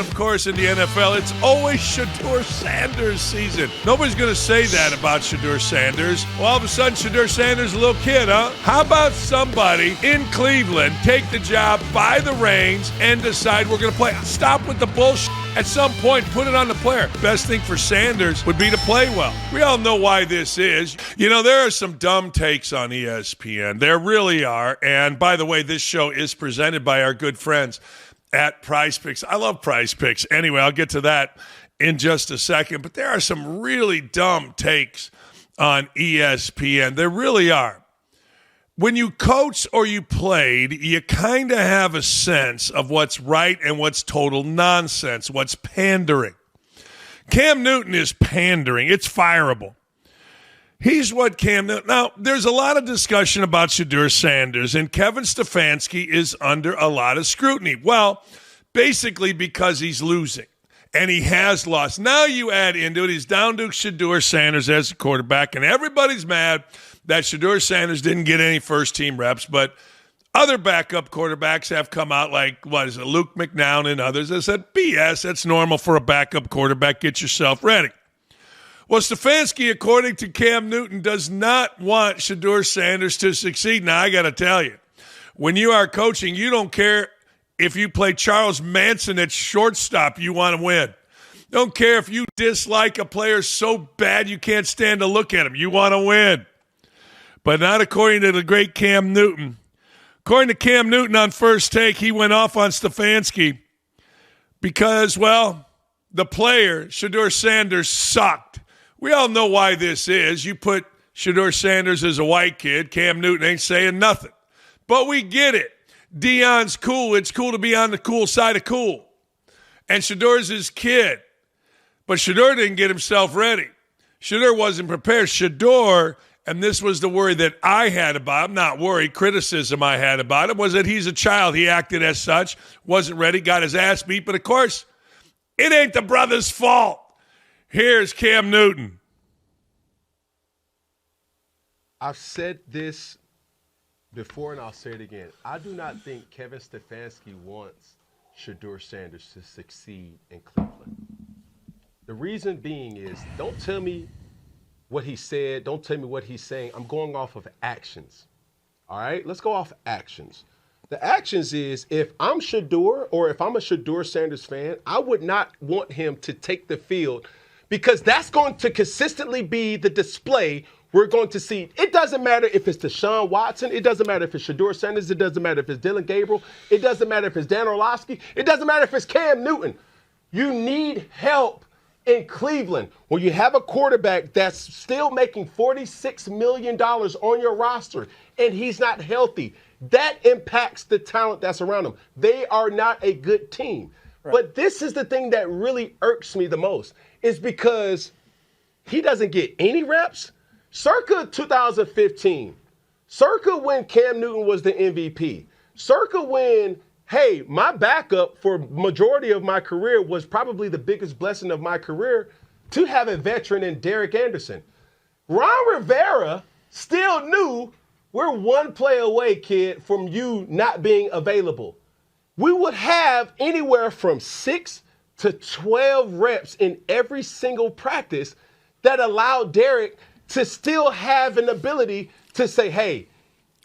of course, in the NFL, it's always Shedeur Sanders season. Nobody's going to say that about Shedeur Sanders. Well, all of a sudden, Shedeur Sanders is a little kid, huh? How about somebody in Cleveland take the job by the reins and decide we're going to play? Stop with the bullshit. At some point, put it on the player. Best thing for Sanders would be to play well. We all know why this is. You know, there are some dumb takes on ESPN. There really are. And by the way, this show is presented by our good friends at Prize Picks. I love Prize Picks. Anyway, I'll get to that in just a second. But there are some really dumb takes on ESPN. There really are. When you coach or you played, you kind of have a sense of what's right and what's total nonsense, what's pandering. Cam Newton is pandering. It's fireable. He's what Cam Newton. Now, there's a lot of discussion about Shedeur Sanders, and Kevin Stefanski is under a lot of scrutiny. Well, basically because he's losing, and he has lost. Now you add into it, he's down to Shedeur Sanders as a quarterback, and everybody's mad that Shedeur Sanders didn't get any first-team reps, but other backup quarterbacks have come out like, Luke McNown and others that said, BS, that's normal for a backup quarterback. Get yourself ready. Well, Stefanski, according to Cam Newton, does not want Shedeur Sanders to succeed. Now, I got to tell you, when you are coaching, you don't care if you play Charles Manson at shortstop, you want to win. Don't care if you dislike a player so bad you can't stand to look at him. You want to win. But not according to the great Cam Newton. According to Cam Newton on First Take, he went off on Stefanski because, well, the player, Shedeur Sanders, sucked. We all know why this is. You put Shedeur Sanders as a white kid, Cam Newton ain't saying nothing. But we get it. Deion's cool. It's cool to be on the cool side of cool. And Shedeur's his kid. But Shedeur didn't get himself ready. Shedeur wasn't prepared. Shedeur, and this was the worry that I had about him, not worry, criticism I had about him, was that he's a child. He acted as such, wasn't ready, got his ass beat. But, of course, it ain't the brother's fault. Here's Cam Newton. I've said this before, and I'll say it again. I do not think Kevin Stefanski wants Shedeur Sanders to succeed in Cleveland. The reason being is, don't tell me what he said. Don't tell me what he's saying. I'm going off of actions. All right? Let's go off actions. The actions is, if I'm Shedeur or if I'm a Shedeur Sanders fan, I would not want him to take the field because that's going to consistently be the display we're going to see. It doesn't matter if it's Deshaun Watson. It doesn't matter if it's Shedeur Sanders. It doesn't matter if it's Dylan Gabriel. It doesn't matter if it's Dan Orlovsky. It doesn't matter if it's Cam Newton. You need help in Cleveland when you have a quarterback that's still making $46 million on your roster and he's not healthy. That impacts the talent that's around him. They are not a good team. Right. But this is the thing that really irks me the most, is because he doesn't get any reps. Circa 2015, circa when Cam Newton was the MVP, circa when, hey, my backup for majority of my career was probably the biggest blessing of my career to have a veteran in Derek Anderson. Ron Rivera still knew we're one play away, kid, from you not being available. We would have anywhere from 6 to 12 reps in every single practice that allowed Derek to still have an ability to say, hey,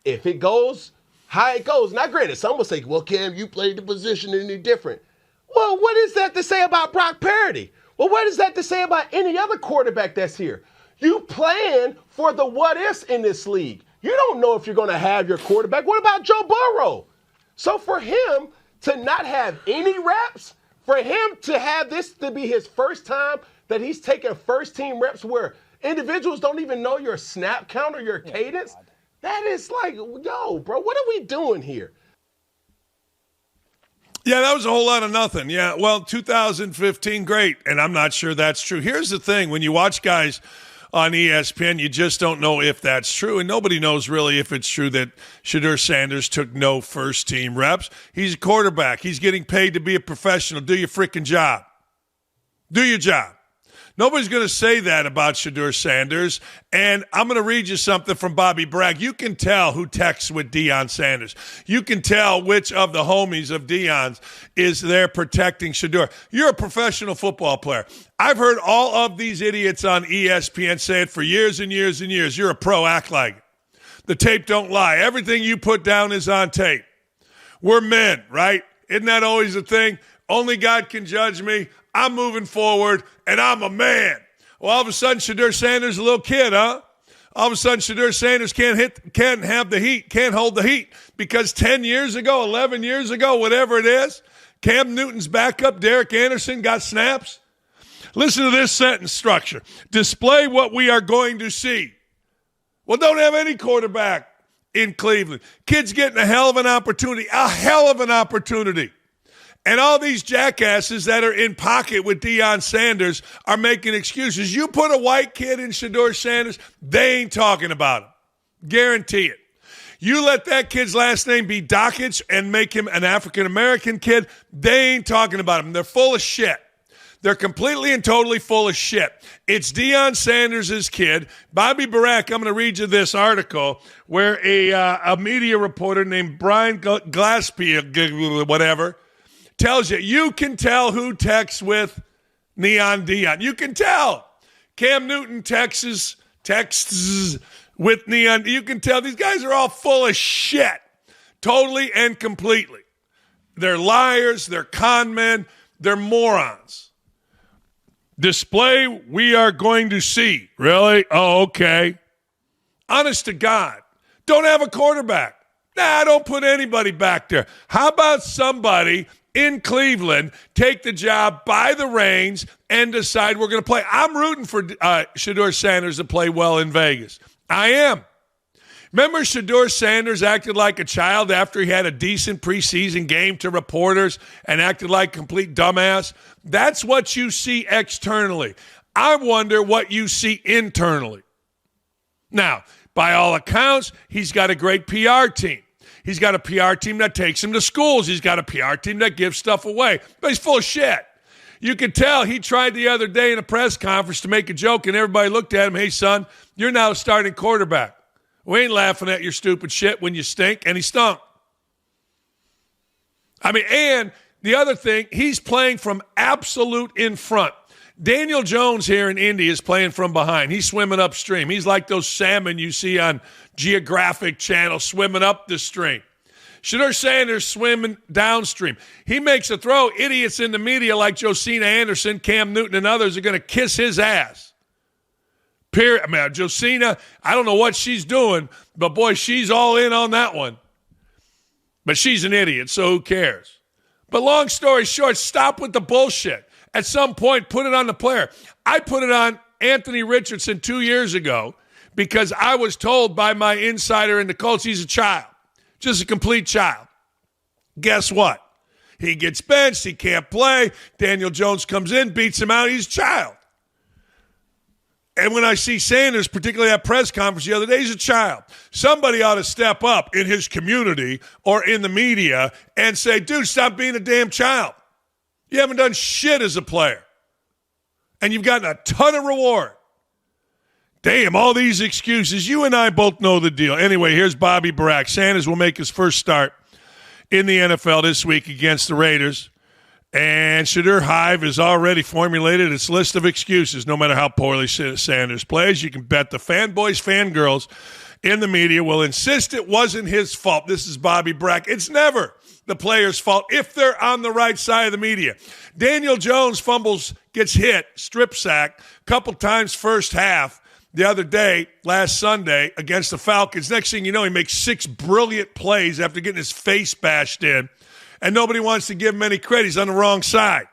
if it goes, how it goes. Now, granted, some will say, well, Cam, you played the position any different. Well, what is that to say about Brock Purdy? Well, what is that to say about any other quarterback that's here? You plan for the what-ifs in this league. You don't know if you're going to have your quarterback. What about Joe Burrow? So for him to not have any reps, for him to have this to be his first time that he's taking first-team reps where individuals don't even know your snap count or your cadence, that is like, yo, bro, what are we doing here? Yeah, that was a whole lot of nothing. Yeah, well, 2015, great, and I'm not sure that's true. Here's the thing. When you watch guys on ESPN, you just don't know if that's true, and nobody knows really if it's true that Shedeur Sanders took no first-team reps. He's a quarterback. He's getting paid to be a professional. Do your freaking job. Do your job. Nobody's going to say that about Shedeur Sanders. And I'm going to read you something from Bobby Bragg. You can tell who texts with Deion Sanders. You can tell which of the homies of Deion's is there protecting Shedeur. You're a professional football player. I've heard all of these idiots on ESPN say it for years and years and years. You're a pro, act like it. The tape don't lie. Everything you put down is on tape. We're men, right? Isn't that always the thing? Only God can judge me. I'm moving forward, and I'm a man. Well, all of a sudden, Shedeur Sanders, a little kid, huh? All of a sudden, Shedeur Sanders can't have the heat, can't hold the heat, because 10 years ago, 11 years ago, whatever it is, Cam Newton's backup, Derek Anderson, got snaps. Listen to this sentence structure. Display what we are going to see. Well, don't have any quarterback in Cleveland. Kid's getting a hell of an opportunity, And all these jackasses that are in pocket with Deion Sanders are making excuses. You put a white kid in Shedeur Sanders, they ain't talking about him. Guarantee it. You let that kid's last name be Dakich and make him an African-American kid, they ain't talking about him. They're full of shit. They're completely and totally full of shit. It's Deion Sanders' kid. Bobby Barack, I'm going to read you this article where a media reporter named Brian Glaspie, whatever, tells you can tell who texts with Neon Deion. You can tell. Cam Newton texts with Neon. You can tell these guys are all full of shit. Totally and completely. They're liars. They're con men. They're morons. Display we are going to see. Really? Oh, okay. Honest to God. Don't have a quarterback. Nah, don't put anybody back there. How about somebody in Cleveland take the job by the reins and decide we're going to play? I'm rooting for Shedeur Sanders to play well in Vegas. I am. Remember Shedeur Sanders acted like a child after he had a decent preseason game to reporters and acted like a complete dumbass? That's what you see externally. I wonder what you see internally. Now, by all accounts, he's got a great PR team. He's got a PR team that takes him to schools. He's got a PR team that gives stuff away. But he's full of shit. You could tell he tried the other day in a press conference to make a joke, and everybody looked at him, hey, son, you're now a starting quarterback. We ain't laughing at your stupid shit when you stink, and he stunk. I mean, and the other thing, he's playing from absolute in front. Daniel Jones here in Indy is playing from behind. He's swimming upstream. He's like those salmon you see on Geographic Channel swimming up the stream. Shedeur Sanders swimming downstream. He makes a throw. Idiots in the media like Josina Anderson, Cam Newton, and others are going to kiss his ass. I mean, Josina, I don't know what she's doing, but boy, she's all in on that one. But she's an idiot, so who cares? But long story short, stop with the bullshit. At some point, put it on the player. I put it on Anthony Richardson 2 years ago because I was told by my insider in the Colts he's a child, just a complete child. Guess what? He gets benched. He can't play. Daniel Jones comes in, beats him out. He's a child. And when I see Sanders, particularly at press conference the other day, he's a child. Somebody ought to step up in his community or in the media and say, dude, stop being a damn child. You haven't done shit as a player. And you've gotten a ton of reward. Damn, all these excuses. You and I both know the deal. Anyway, here's Bobby Barack. Sanders will make his first start in the NFL this week against the Raiders. And Shedeur Hive has already formulated its list of excuses. No matter how poorly Sanders plays, you can bet the fanboys, fangirls in the media will insist it wasn't his fault. This is Bobby Brack. It's never the player's fault if they're on the right side of the media. Daniel Jones fumbles, gets hit, strip sack, a couple times first half the other day, last Sunday, against the Falcons. Next thing you know, he makes 6 brilliant plays after getting his face bashed in. And nobody wants to give him any credit. He's on the wrong side.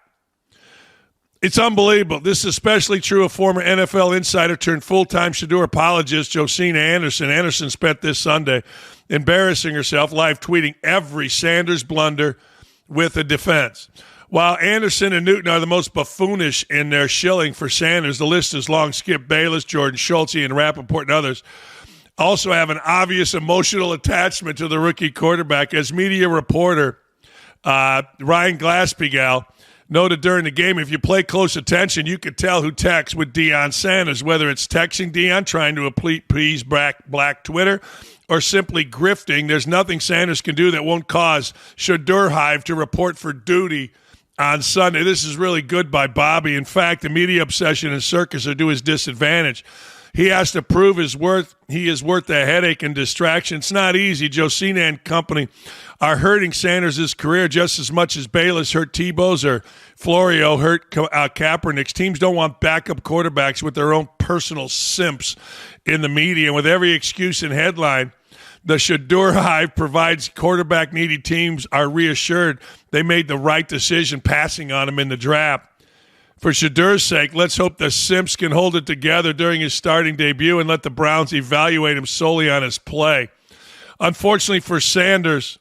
It's unbelievable. This is especially true of former NFL insider turned full-time Shedeur apologist Josina Anderson. Anderson spent this Sunday embarrassing herself, live tweeting every Sanders blunder with a defense. While Anderson and Newton are the most buffoonish in their shilling for Sanders, the list is long. Skip Bayless, Jordan Schultz, and Rappaport and others also have an obvious emotional attachment to the rookie quarterback. As media reporter Ryan Glaspie noted during the game, if you play close attention, you could tell who texts with Deion Sanders, whether it's texting Deion, trying to appease black Twitter, or simply grifting. There's nothing Sanders can do that won't cause Shedeur Hive to report for duty on Sunday. This is really good by Bobby. In fact, the media obsession and circus are to his disadvantage. He has to prove his worth. He is worth the headache and distraction. It's not easy. Josina and company are hurting Sanders' career just as much as Bayless hurt Tebow's or Florio hurt Kaepernick's. Teams don't want backup quarterbacks with their own personal simps in the media. And with every excuse and headline, the Shedeur Hive provides quarterback-needy teams are reassured they made the right decision passing on him in the draft. For Shedeur's sake, let's hope the Simps can hold it together during his starting debut and let the Browns evaluate him solely on his play. Unfortunately for Sanders,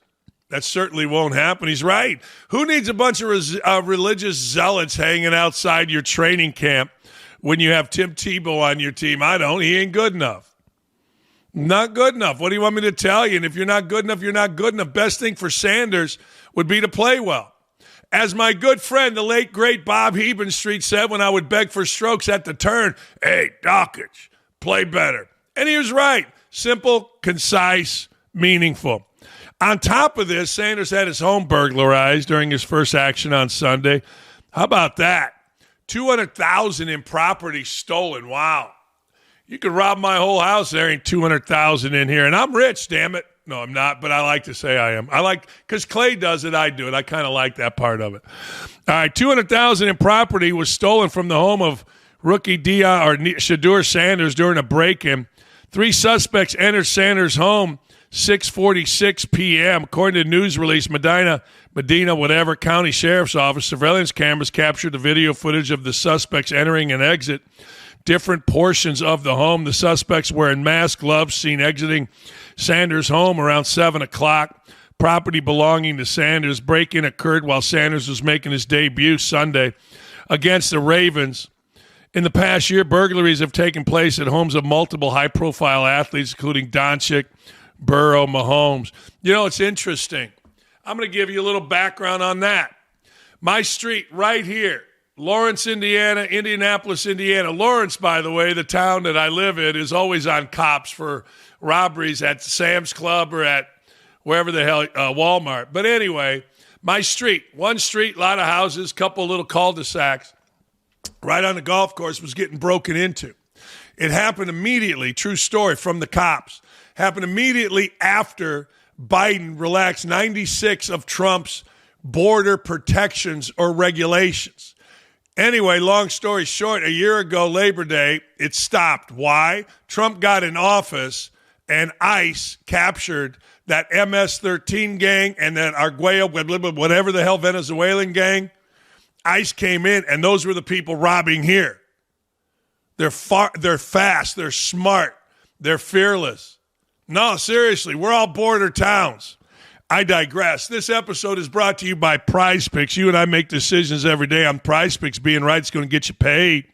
that certainly won't happen. He's right. Who needs a bunch of religious zealots hanging outside your training camp when you have Tim Tebow on your team? I don't. He ain't good enough. Not good enough. What do you want me to tell you? And if you're not good enough, you're not good enough. Best thing for Sanders would be to play well. As my good friend, the late, great Bob Hebenstreet said when I would beg for strokes at the turn, hey, Dakich, play better. And he was right. Simple, concise, meaningful. On top of this, Sanders had his home burglarized during his first action on Sunday. How about that? $200,000 in property stolen. Wow. You could rob my whole house. There ain't $200,000 in here. And I'm rich, damn it. No, I'm not, but I like to say I am. Because Clay does it, I do it. I kind of like that part of it. All right, $200,000 in property was stolen from the home of rookie Shedeur Sanders during a break-in. 3 suspects entered Sanders' home 6:46 p.m. According to a news release, Medina, County Sheriff's Office, surveillance cameras captured the video footage of the suspects entering and exit different portions of the home. The suspects wearing masks, gloves, seen exiting Sanders' home around 7 o'clock. Property belonging to Sanders. Break-in occurred while Sanders was making his debut Sunday against the Ravens. In the past year, burglaries have taken place at homes of multiple high-profile athletes, including Dakich, Burrow, Mahomes. You know, it's interesting. I'm going to give you a little background on that. My street right here, Lawrence, Indiana, Indianapolis, Indiana. Lawrence, by the way, the town that I live in, is always on cops for robberies at Sam's Club or at wherever the hell, Walmart. But anyway, my street, one street, a lot of houses, couple little cul-de-sacs, right on the golf course was getting broken into. It happened immediately, true story from the cops, happened immediately after Biden relaxed 96 of Trump's border protections or regulations. Anyway, long story short, a year ago, Labor Day, it stopped. Why? Trump got in office and ICE captured that MS-13 gang and that Arguello, whatever the hell, Venezuelan gang. ICE came in, and those were the people robbing here. They're fast, they're smart, they're fearless. No, seriously, we're all border towns. I digress. This episode is brought to you by Prize Picks. You and I make decisions every day on Prize Picks. Being right is going to get you paid.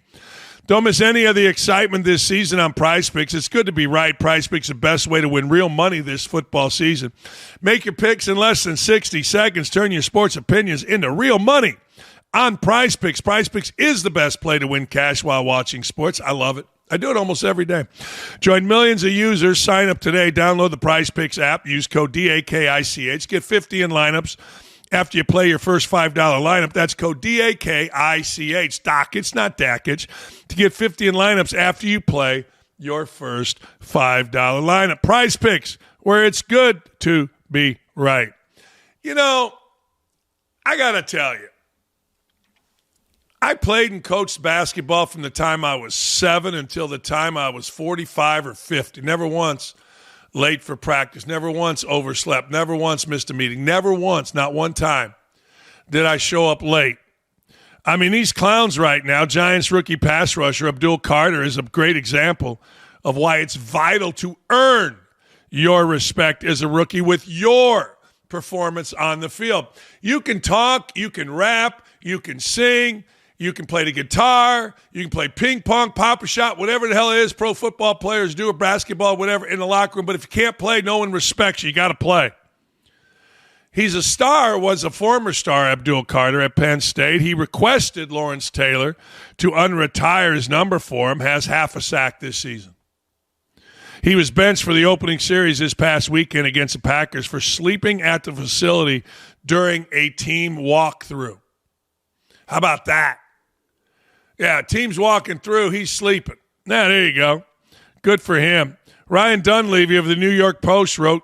Don't miss any of the excitement this season on Prize Picks. It's good to be right. Prize Picks is the best way to win real money this football season. Make your picks in less than 60 seconds. Turn your sports opinions into real money on Prize Picks. Prize Picks is the best play to win cash while watching sports. I love it. I do it almost every day. Join millions of users. Sign up today. Download the Prize Picks app. Use code DAKICH. Get 50 in lineups after you play your first $5 lineup. That's code DAKICH. Dakich, not Dakich. To get 50 in lineups after you play your first $5 lineup. Prize Picks, where it's good to be right. You know, I got to tell you, I played and coached basketball from the time I was 7 until the time I was 45 or 50. Never once late for practice. Never once overslept. Never once missed a meeting. Never once, not one time, did I show up late. I mean, these clowns right now, Giants rookie pass rusher Abdul Carter is a great example of why it's vital to earn your respect as a rookie with your performance on the field. You can talk, you can rap, you can sing, you can play the guitar, you can play ping pong, pop a shot, whatever the hell it is pro football players do, or basketball, whatever, in the locker room. But if you can't play, no one respects you. You got to play. He's a star, was a former star, Abdul Carter at Penn State. He requested Lawrence Taylor to unretire his number for him, has half a sack this season. He was benched for the opening series this past weekend against the Packers for sleeping at the facility during a team walkthrough. How about that? Yeah, team's walking through, he's sleeping. Now, there you go. Good for him. Ryan Dunleavy of the New York Post wrote,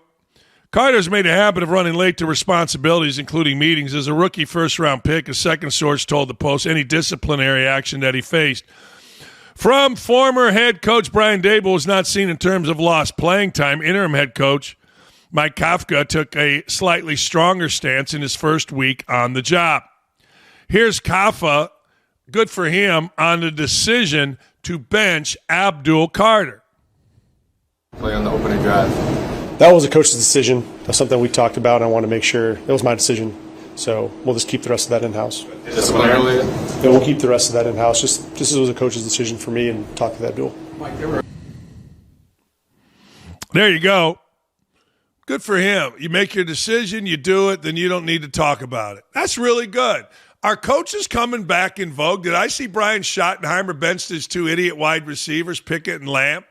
Carter's made a habit of running late to responsibilities, including meetings. As a rookie first-round pick, a second source told the Post any disciplinary action that he faced from former head coach Brian Daboll was not seen in terms of lost playing time. Interim head coach Mike Kafka took a slightly stronger stance in his first week on the job. Here's Kafka, good for him, on the decision to bench Abdul Carter. Play on the opening drive. That was a coach's decision. That's something we talked about. And I want to make sure it was my decision. So we'll just keep the rest of that in-house. Disciplinarily? Yeah, we'll keep the rest of that in-house. Just as it was a coach's decision for me and talk to that Abdul. There you go. Good for him. You make your decision, you do it, then you don't need to talk about it. That's really good. Are coaches coming back in vogue? Did I see Brian Schottenheimer benched his two idiot wide receivers, Pickett and Lamb,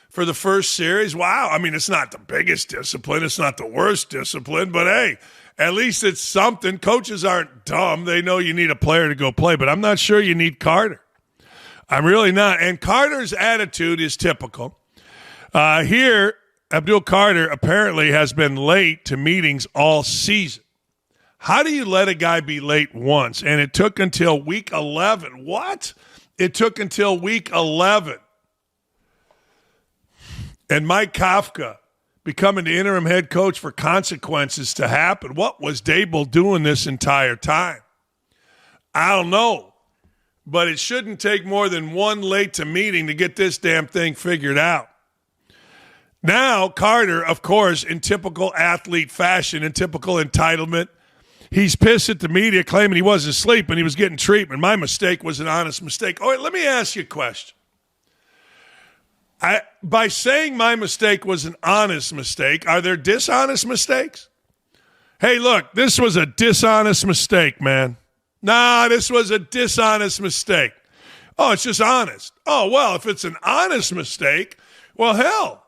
for the first series? Wow. I mean, it's not the biggest discipline. It's not the worst discipline. But, hey, at least it's something. Coaches aren't dumb. They know you need a player to go play. But I'm not sure you need Carter. I'm really not. And Carter's attitude is typical. Here, Abdul Carter apparently has been late to meetings all season. How do you let a guy be late once? And it took until week 11. What? It took until week 11. And Mike Kafka becoming the interim head coach for consequences to happen. What was Daboll doing this entire time? I don't know. But it shouldn't take more than one late to meeting to get this damn thing figured out. Now, Carter, of course, in typical athlete fashion, in typical entitlement, he's pissed at the media claiming he wasn't sleeping, he was getting treatment. My mistake was an honest mistake. Oh, wait, let me ask you a question. By saying my mistake was an honest mistake, are there dishonest mistakes? Hey, look, this was a dishonest mistake, man. Nah, this was a dishonest mistake. Oh, it's just honest. Oh, well, if it's an honest mistake, well, hell.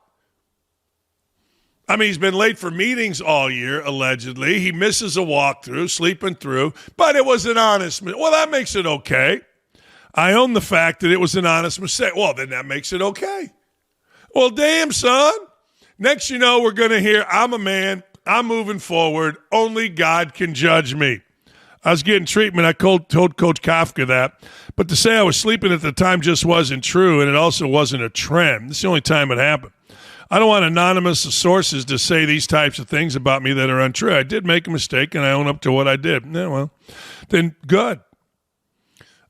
I mean, he's been late for meetings all year, allegedly. He misses a walkthrough, sleeping through, but it was an honest mistake. Well, that makes it okay. I own the fact that it was an honest mistake. Well, then that makes it okay. Well, damn, son. Next you know, we're going to hear, I'm a man, I'm moving forward, only God can judge me. I was getting treatment. I told Coach Kafka that. But to say I was sleeping at the time just wasn't true, and it also wasn't a trend. It's the only time it happened. I don't want anonymous sources to say these types of things about me that are untrue. I did make a mistake, and I own up to what I did. Yeah, well, then good.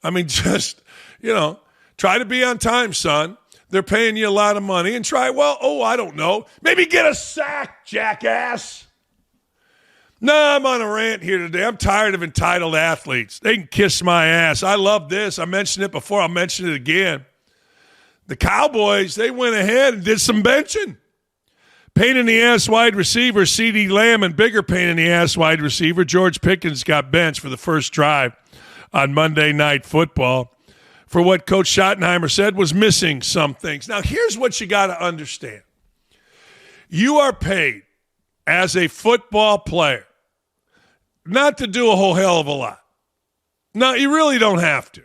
I mean, just, try to be on time, son. They're paying you a lot of money, and try, I don't know. Maybe get a sack, jackass. No, I'm on a rant here today. I'm tired of entitled athletes. They can kiss my ass. I love this. I mentioned it before. I'll mention it again. The Cowboys, they went ahead and did some benching. Pain in the ass wide receiver, CeeDee Lamb, and bigger pain in the ass wide receiver, George Pickens, got benched for the first drive on Monday Night Football for what Coach Schottenheimer said was missing some things. Now, here's what you got to understand. You are paid as a football player not to do a whole hell of a lot. No, you really don't have to.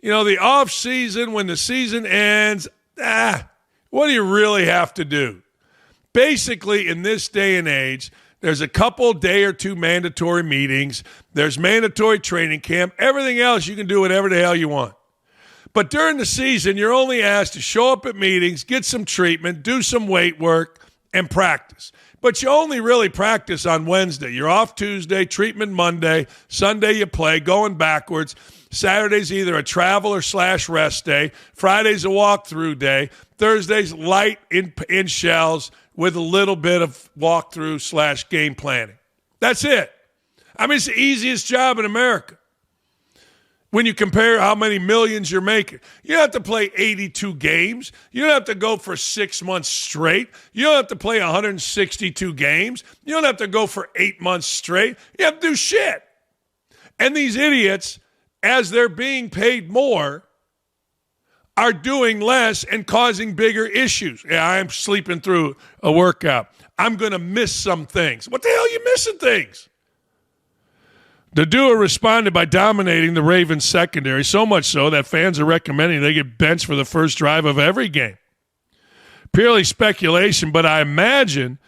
The off season, when the season ends, what do you really have to do? Basically, in this day and age, there's a couple day or two mandatory meetings. There's mandatory training camp. Everything else, you can do whatever the hell you want. But during the season, you're only asked to show up at meetings, get some treatment, do some weight work, and practice. But you only really practice on Wednesday. You're off Tuesday, treatment Monday, Sunday you play, going backwards. Saturday's either a travel or / rest day. Friday's a walkthrough day. Thursday's light in shells with a little bit of walkthrough / game planning. That's it. I mean, it's the easiest job in America. when you compare how many millions you're making. You don't have to play 82 games. You don't have to go for 6 months straight. You don't have to play 162 games. You don't have to go for 8 months straight. You have to do shit. And these idiots, as they're being paid more, are doing less and causing bigger issues. Yeah, I'm sleeping through a workout. I'm going to miss some things. What the hell are you missing things? The duo responded by dominating the Ravens secondary, so much so that fans are recommending they get benched for the first drive of every game. Purely speculation, but I imagine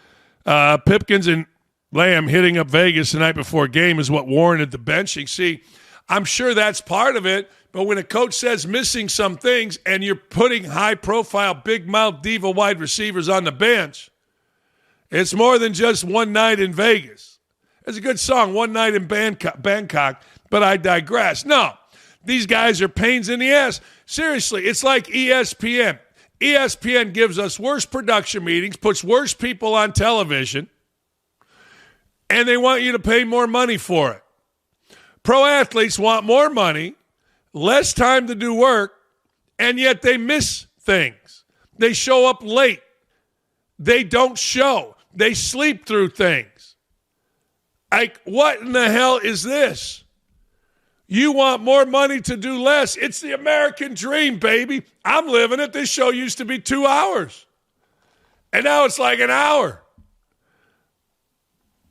Pipkins and Lamb hitting up Vegas the night before a game is what warranted the benching. See, I'm sure that's part of it, but when a coach says missing some things and you're putting high-profile, big-mouth diva wide receivers on the bench, it's more than just one night in Vegas. It's a good song, One Night in Bangkok, but I digress. No, these guys are pains in the ass. Seriously, it's like ESPN. ESPN gives us worse production meetings, puts worse people on television, and they want you to pay more money for it. Pro athletes want more money, less time to do work, and yet they miss things. They show up late. They don't show. They sleep through things. Like, what in the hell is this? You want more money to do less. It's the American dream, baby. I'm living it. This show used to be 2 hours. And now it's like an hour.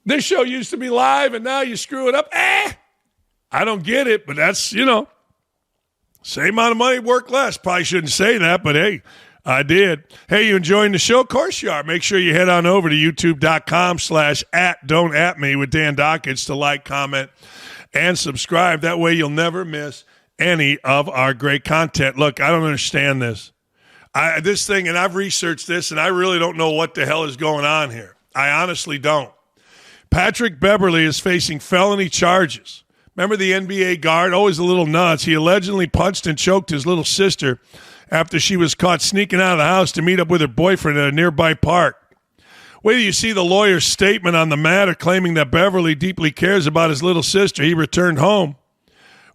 This show used to be live, and now you screw it up. I don't get it, but that's, same amount of money, work less. Probably shouldn't say that, but hey, I did. Hey, you enjoying the show? Of course you are. Make sure you head on over to youtube.com/@don'tatme with Dan Dakich to like, comment, and subscribe. That way you'll never miss any of our great content. Look, I don't understand this. This thing, and I've researched this, and I really don't know what the hell is going on here. I honestly don't. Patrick Beverley is facing felony charges. Remember the NBA guard? Always a little nuts. He allegedly punched and choked his little sister after she was caught sneaking out of the house to meet up with her boyfriend at a nearby park. Wait till you see the lawyer's statement on the matter, claiming that Beverley deeply cares about his little sister. He returned home.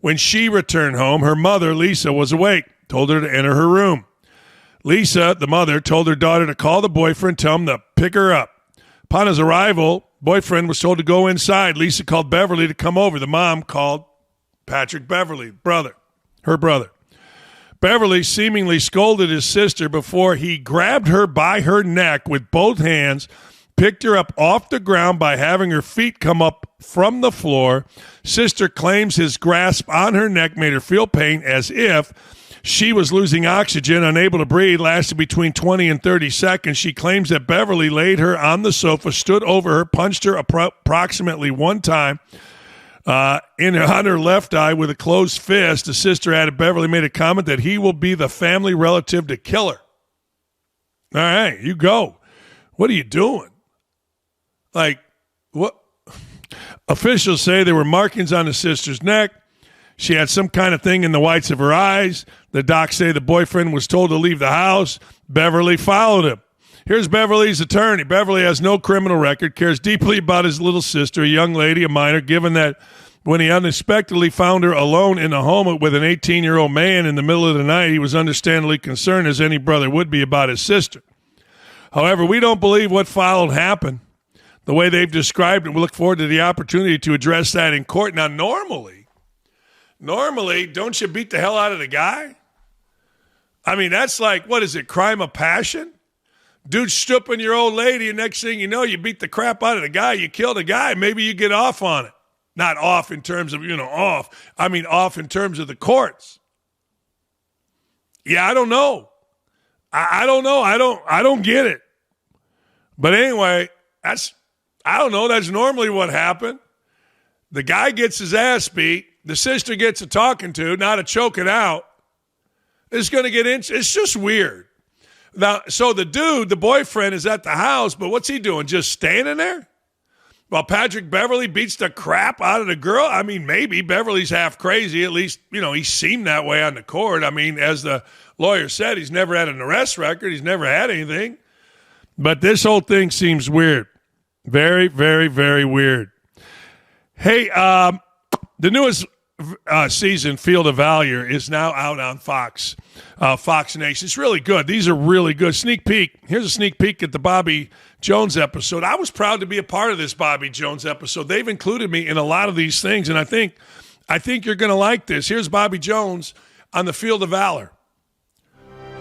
When she returned home, her mother, Lisa, was awake, told her to enter her room. Lisa, the mother, told her daughter to call the boyfriend, tell him to pick her up. Upon his arrival, boyfriend was told to go inside. Lisa called Beverley to come over. The mom called Patrick Beverley, her brother. Beverley seemingly scolded his sister before he grabbed her by her neck with both hands, picked her up off the ground by having her feet come up from the floor. Sister claims his grasp on her neck made her feel pain as if she was losing oxygen, unable to breathe, lasted between 20 and 30 seconds. She claims that Beverley laid her on the sofa, stood over her, punched her approximately one time, on her left eye with a closed fist. The sister added Beverley made a comment that he will be the family relative to kill her. All right, you go. What are you doing? Like, what? Officials say there were markings on the sister's neck. She had some kind of thing in the whites of her eyes. The docs say the boyfriend was told to leave the house. Beverley followed him. Here's Beverley's attorney. Beverley has no criminal record, cares deeply about his little sister, a young lady, a minor, given that when he unexpectedly found her alone in a home with an 18-year-old man in the middle of the night, he was understandably concerned, as any brother would be, about his sister. However, we don't believe what followed happened. The way they've described it, we look forward to the opportunity to address that in court. Now, normally, don't you beat the hell out of the guy? I mean, that's like, what is it, crime of passion? Dude stooping your old lady, and next thing you know, you beat the crap out of the guy. You kill the guy. Maybe you get off on it. Not off in terms of, off. I mean, off in terms of the courts. Yeah, I don't know. I don't know. I don't get it. But anyway, I don't know. That's normally what happened. The guy gets his ass beat. The sister gets a talking to, not a choking out. It's going to get it's just weird. Now, so the dude, the boyfriend, is at the house, but what's he doing? Just standing there? While Patrick Beverley beats the crap out of the girl? I mean, maybe Beverley's half crazy. At least, he seemed that way on the court. I mean, as the lawyer said, he's never had an arrest record. He's never had anything. But this whole thing seems weird. Very, very, very weird. Hey, the newest season, Field of Valor, is now out on Fox Nation. It's really good. These are really good. Sneak peek. Here's a sneak peek at the Bobby Jones episode. I was proud to be a part of this Bobby Jones episode. They've included me in a lot of these things, and I think you're going to like this. Here's Bobby Jones on the Field of Valor.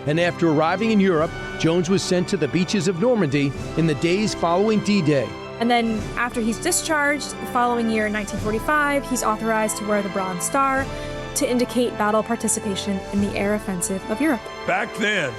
And after arriving in Europe, Jones was sent to the beaches of Normandy in the days following D-Day. And then after he's discharged, the following year in 1945, he's authorized to wear the Bronze Star to indicate battle participation in the air offensive of Europe. Back then,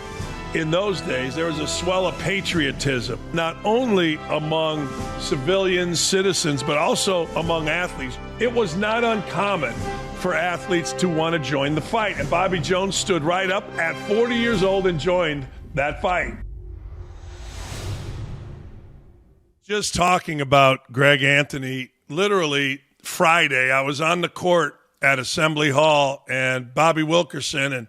in those days, there was a swell of patriotism, not only among civilians, citizens, but also among athletes. It was not uncommon for athletes to want to join the fight. And Bobby Jones stood right up at 40 years old and joined that fight. Just talking about Greg Anthony, literally Friday, I was on the court at Assembly Hall, and Bobby Wilkerson and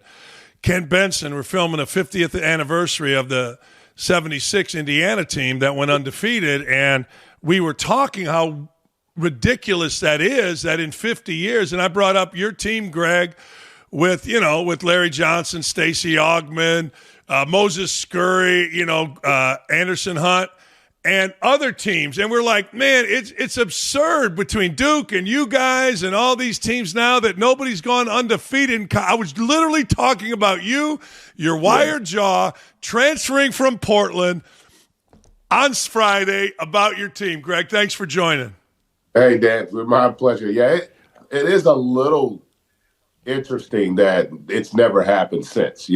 Ken Benson were filming the 50th anniversary of the 76 Indiana team that went undefeated, and we were talking how ridiculous that is, that in 50 years, and I brought up your team, Greg, with Larry Johnson, Stacey Augmon, Moses Scurry, Anderson Hunt, and other teams. And we're like, man, it's absurd between Duke and you guys and all these teams now that nobody's gone undefeated. I was literally talking about you, your wired jaw, transferring from Portland on Friday about your team. Greg, thanks for joining. Hey, Dan, my pleasure. Yeah, it is a little interesting that it's never happened since,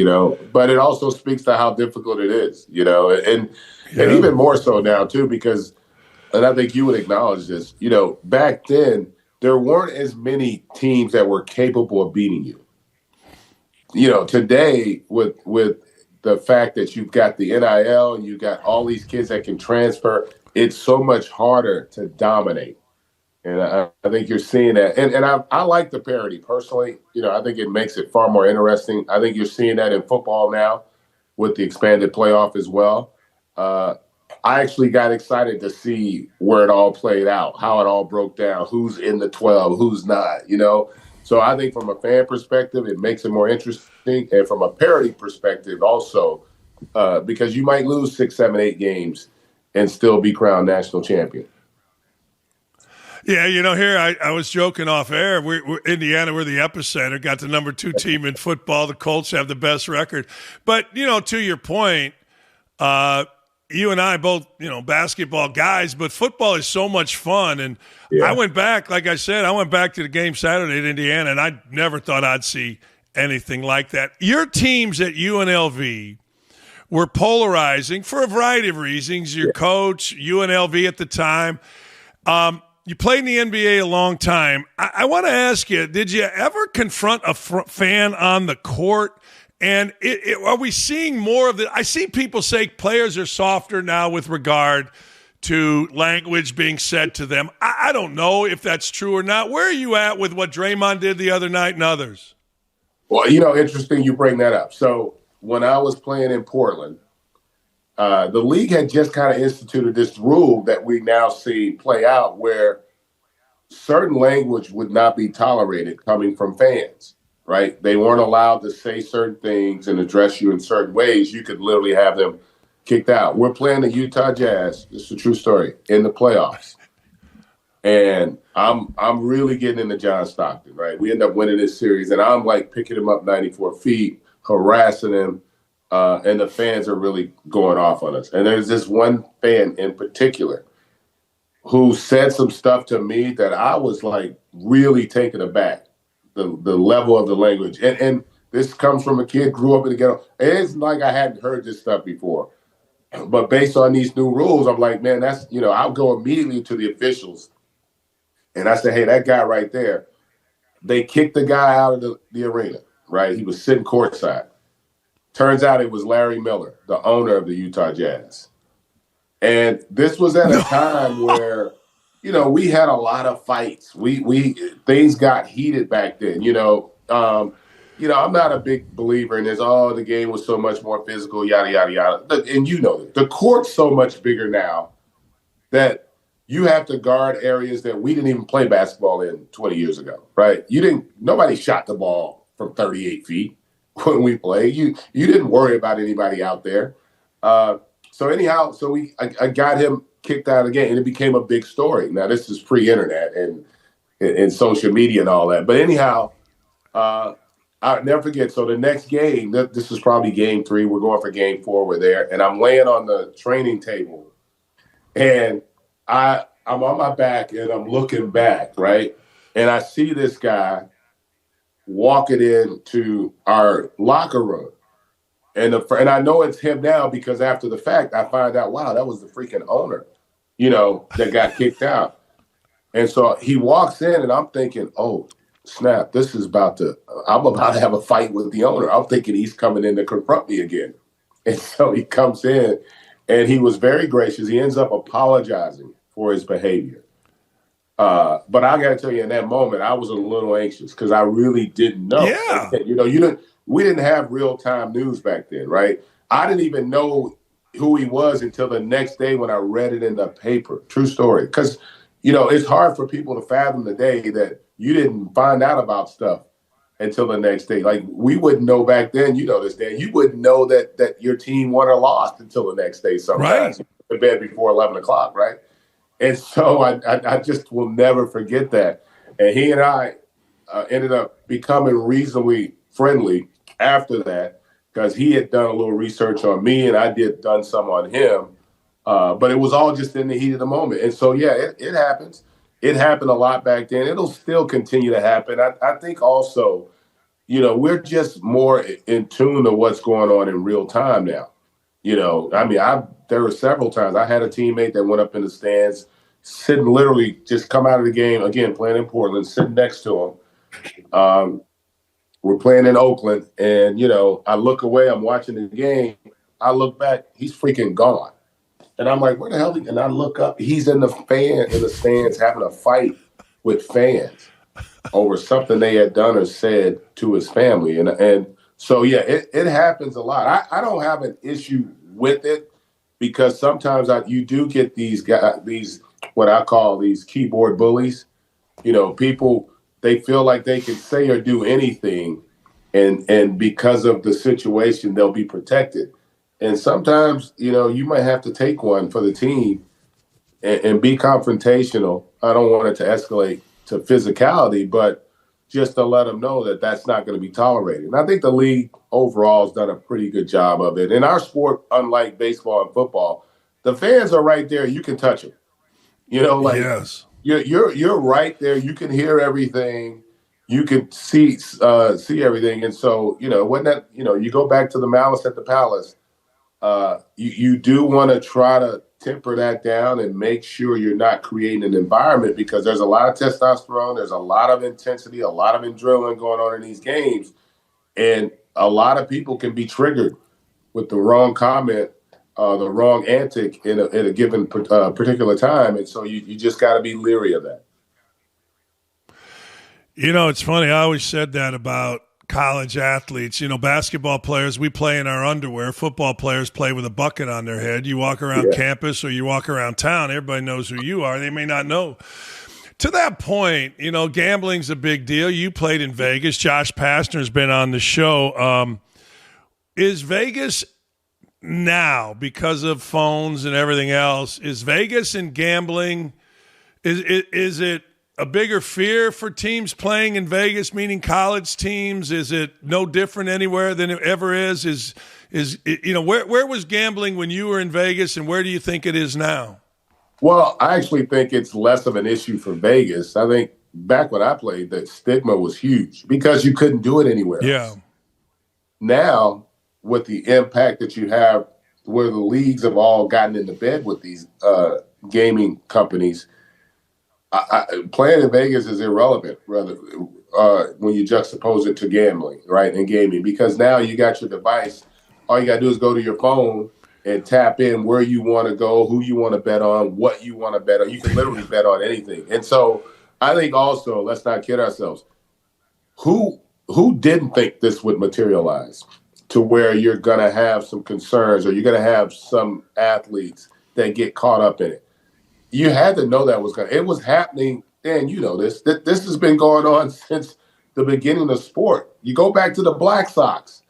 but it also speaks to how difficult it is, and even more so now too, because, and I think you would acknowledge this, back then there weren't as many teams that were capable of beating you. Today with the fact that you've got the NIL and you've got all these kids that can transfer, it's so much harder to dominate. And I think you're seeing that. And I like the parity personally. I think it makes it far more interesting. I think you're seeing that in football now with the expanded playoff as well. I actually got excited to see where it all played out, how it all broke down, who's in the 12, who's not, So I think from a fan perspective, it makes it more interesting. And from a parity perspective also, because you might lose 6, 7, 8 games and still be crowned national champion. Yeah, here I was joking off air. We're Indiana, we're the epicenter, got the number 2 team in football. The Colts have the best record. But, to your point, you and I both, basketball guys, but football is so much fun. And I went back, like I said, to the game Saturday at Indiana, and I never thought I'd see anything like that. Your teams at UNLV were polarizing for a variety of reasons. Your coach, UNLV at the time, you played in the NBA a long time. I want to ask you, did you ever confront a fan on the court? And are we seeing more of it? I see people say players are softer now with regard to language being said to them. I don't know if that's true or not. Where are you at with what Draymond did the other night and others? Well, interesting you bring that up. So when I was playing in Portland, the league had just kind of instituted this rule that we now see play out where certain language would not be tolerated coming from fans, right? They weren't allowed to say certain things and address you in certain ways. You could literally have them kicked out. We're playing the Utah Jazz, this is a true story, in the playoffs. And I'm really getting into John Stockton, right? We end up winning this series, and I'm like picking him up 94 feet, harassing him. And the fans are really going off on us. And there's this one fan in particular who said some stuff to me that I was like really taken aback, the level of the language. And this comes from a kid grew up in the ghetto. It's like I hadn't heard this stuff before. But based on these new rules, I'm like, man, that's, I'll go immediately to the officials. And I said, hey, that guy right there, they kicked the guy out of the arena, right? He was sitting courtside. Turns out it was Larry Miller, the owner of the Utah Jazz. And this was at a time where, we had a lot of fights. Things got heated back then, I'm not a big believer in this, the game was so much more physical, yada, yada, yada. And the court's so much bigger now that you have to guard areas that we didn't even play basketball in 20 years ago, right? Nobody shot the ball from 38 feet when we played. You didn't worry about anybody out there. So anyhow, I got him kicked out of the game, and it became a big story. Now, this is pre-internet and social media and all that. But anyhow, I'll never forget. So the next game, this is probably game 3. We're going for game 4. We're there. And I'm laying on the training table. And I'm on my back, and I'm looking back, right? And I see this guy walking into our locker room. And I know it's him now because after the fact, I find out, wow, that was the freaking owner, that got kicked out. And so he walks in, and I'm thinking, oh, snap, I'm about to have a fight with the owner. I'm thinking he's coming in to confront me again. And so he comes in, and he was very gracious. He ends up apologizing for his behavior. But I got to tell you, in that moment, I was a little anxious because I really didn't know. Yeah. We didn't have real-time news back then, right? I didn't even know who he was until the next day when I read it in the paper. True story. Because, it's hard for people to fathom the day that you didn't find out about stuff until the next day. Like, we wouldn't know back then, this, Dan. You wouldn't know that your team won or lost until the next day sometimes. Right. In bed before 11 o'clock, right? And so I just will never forget that. And he and I ended up becoming reasonably friendly after that because he had done a little research on me and I done some on him. But it was all just in the heat of the moment. And so, yeah, it happens. It happened a lot back then. It'll still continue to happen. I think also, we're just more in tune to what's going on in real time now. There were several times I had a teammate that went up in the stands, sitting literally just come out of the game, again, playing in Portland, sitting next to him. We're playing in Oakland, and, I look away, I'm watching the game. I look back, he's freaking gone. And I'm like, where the hell? And I look up, he's in the stands having a fight with fans over something they had done or said to his family. And so, yeah, it happens a lot. I don't have an issue with it because sometimes you do get these guys, what I call these keyboard bullies. People, they feel like they can say or do anything, and because of the situation, they'll be protected. And sometimes, you might have to take one for the team and be confrontational. I don't want it to escalate to physicality, but just to let them know that that's not going to be tolerated. And I think the league overall has done a pretty good job of it. In our sport, unlike baseball and football, the fans are right there. You can touch them. Yes. You're right there. You can hear everything. You can see everything. And so, when that, you go back to the malice at the palace, you do want to try to temper that down and make sure you're not creating an environment because there's a lot of testosterone, there's a lot of intensity, a lot of adrenaline going on in these games. And a lot of people can be triggered with the wrong comment, the wrong antic in a given particular time. And so you just got to be leery of that. It's funny. I always said that about college athletes. Basketball players, we play in our underwear. Football players play with a bucket on their head. You walk around campus or you walk around town, everybody knows who you are. They may not know. To that point, gambling's a big deal. You played in Vegas. Josh Pastner's been on the show. Is Vegas now, because of phones and everything else, is Vegas and gambling, is it a bigger fear for teams playing in Vegas, meaning college teams? Is it no different anywhere than it ever is? Where was gambling when you were in Vegas, and where do you think it is now? Well, I actually think it's less of an issue for Vegas. I think back when I played, the stigma was huge because you couldn't do it anywhere else. Now, with the impact that you have, where the leagues have all gotten into bed with these gaming companies, playing in Vegas is irrelevant, rather, when you juxtapose it to gambling, right, and gaming, because now you got your device. All you got to do is go to your phone and tap in where you want to go, who you want to bet on, what you want to bet on. You can literally bet on anything. And so I think also, let's not kid ourselves, who didn't think this would materialize to where you're going to have some concerns or you're going to have some athletes that get caught up in it? you had to know that was going to, it was happening. And you know this has been going on since the beginning of sport. You go back to the Black Sox,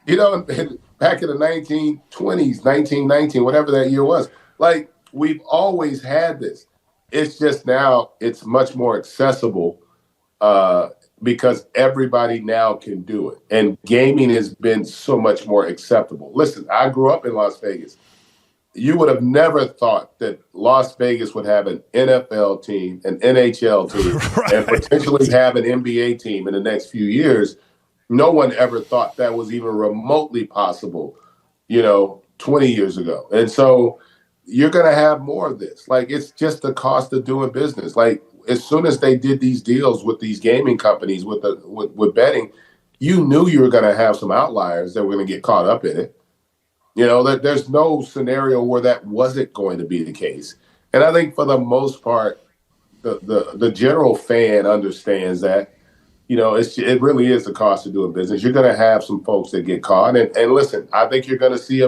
you know, back in the 1920s, 1919, whatever that year was. Like, we've always had this. It's just now it's much more accessible because everybody now can do it. And gaming has been so much more acceptable. Listen, I grew up in Las Vegas. You would have never thought that Las Vegas would have an NFL team, an NHL team, right, and potentially have an NBA team in the next few years. No one ever thought that was even remotely possible, 20 years ago. And so you're going to have more of this. Like, it's just the cost of doing business. Like, as soon as they did these deals with these gaming companies with betting, you knew you were going to have some outliers that were going to get caught up in it. There's no scenario where that wasn't going to be the case. And I think for the most part, the general fan understands that, it really is the cost of doing business. You're going to have some folks that get caught. And listen, I think you're going to see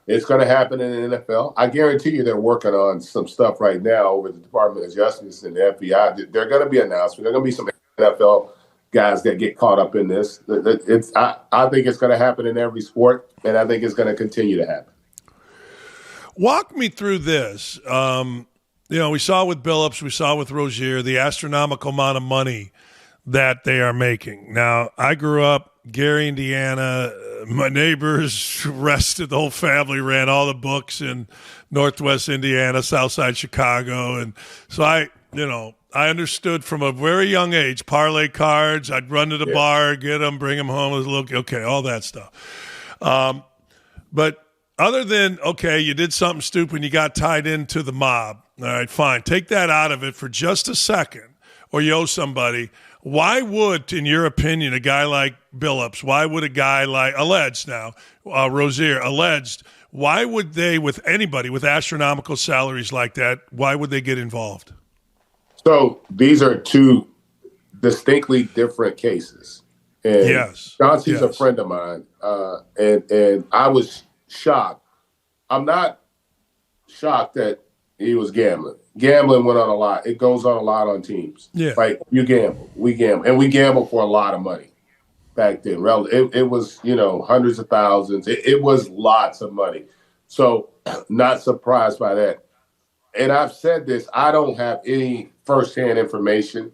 it's going to happen in the NFL. I guarantee you they're working on some stuff right now over the Department of Justice and the FBI. There are going to be announcements. There are going to be some NFL guys that get caught up in this. I think it's going to happen in every sport, and I think it's going to continue to happen. Walk me through this. We saw with Billups, we saw with Rozier, the astronomical amount of money that they are making. Now, I grew up Gary, Indiana. My neighbors, the whole family ran all the books in Northwest Indiana, Southside Chicago. And so I understood from a very young age, parlay cards. I'd run to the bar, get them, bring them home. All that stuff. But other than, you did something stupid and you got tied into the mob. All right, fine. Take that out of it for just a second, or you owe somebody. Why would, in your opinion, a guy like Billups, why would a guy like, alleged now, Rozier, alleged, why would they, with anybody with astronomical salaries like that, why would they get involved? So these are two distinctly different cases. And yes. Chauncey's a friend of mine, and I was shocked. I'm not shocked that he was gambling. Gambling went on a lot. It goes on a lot on teams. Yeah. Like, you gamble. We gamble. And we gamble for a lot of money back then. It was, hundreds of thousands. It was lots of money. So not surprised by that. And I've said this, I don't have any firsthand information,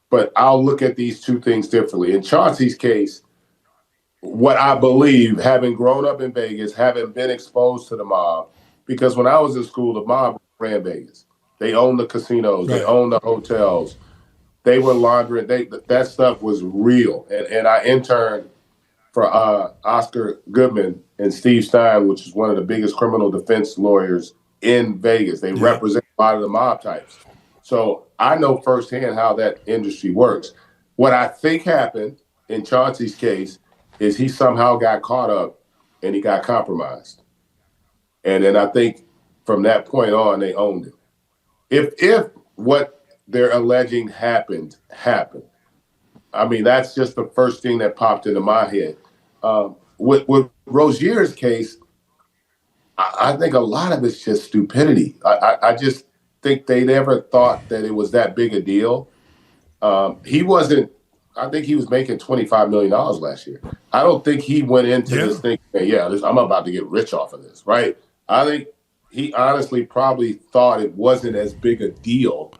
but I'll look at these two things differently. In Chauncey's case, what I believe, having grown up in Vegas, having been exposed to the mob, because when I was in school, the mob ran Vegas. They owned the casinos. Right. They owned the hotels. They were laundering. That stuff was real. And I interned for Oscar Goodman and Steve Stein, which is one of the biggest criminal defense lawyers in Vegas. They represent a lot of the mob types. So I know firsthand how that industry works. What I think happened in Chauncey's case is he somehow got caught up and he got compromised. And then I think from that point on, they owned it. If what they're alleging happened, I mean, that's just the first thing that popped into my head. With Rozier's case, I think a lot of it's just stupidity. I just think they never thought that it was that big a deal. He wasn't. I think he was making $25 million last year. I don't think he went into this thing, I'm about to get rich off of this, right? I think he honestly probably thought it wasn't as big a deal,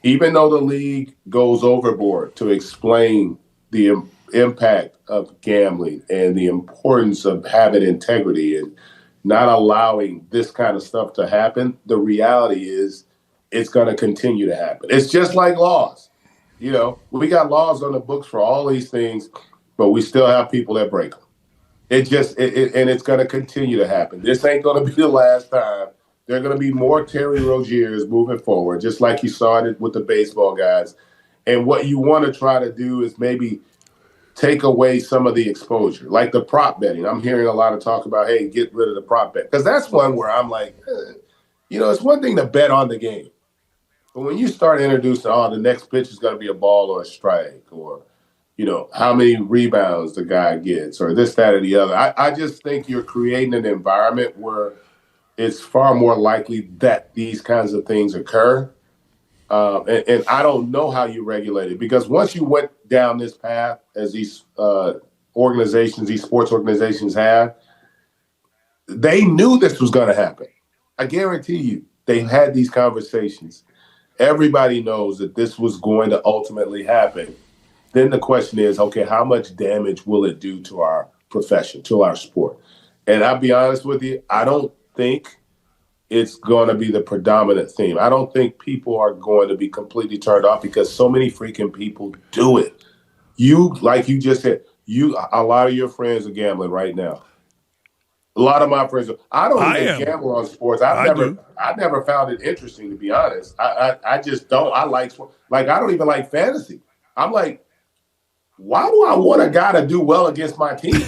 even though the league goes overboard to explain the impact of gambling and the importance of having integrity and not allowing this kind of stuff to happen. The reality is it's going to continue to happen. It's just like laws. We got laws on the books for all these things, but we still have people that break them. And it's going to continue to happen. This ain't going to be the last time. There are going to be more Terry Roziers moving forward, just like you saw it with the baseball guys. And what you want to try to do is maybe take away some of the exposure, like the prop betting. I'm hearing a lot of talk about, hey, get rid of the prop bet. Because that's one where I'm like, it's one thing to bet on the game. But when you start introducing, the next pitch is going to be a ball or a strike, or, how many rebounds the guy gets, or this, that, or the other. I just think you're creating an environment where it's far more likely that these kinds of things occur. And I don't know how you regulate it, because once you went down this path, as these organizations, these sports organizations have, they knew this was going to happen. I guarantee you, they had these conversations. Everybody knows that this was going to ultimately happen. Then the question is, okay, how much damage will it do to our profession, to our sport? And I'll be honest with you, I don't think it's going to be the predominant theme. I don't think people are going to be completely turned off, because so many freaking people do it. You, like you just said, a lot of your friends are gambling right now. A lot of my friends, I don't even gamble on sports. I never found it interesting, to be honest. I just don't. I like sports. Like, I don't even like fantasy. I'm like, why do I want a guy to do well against my team?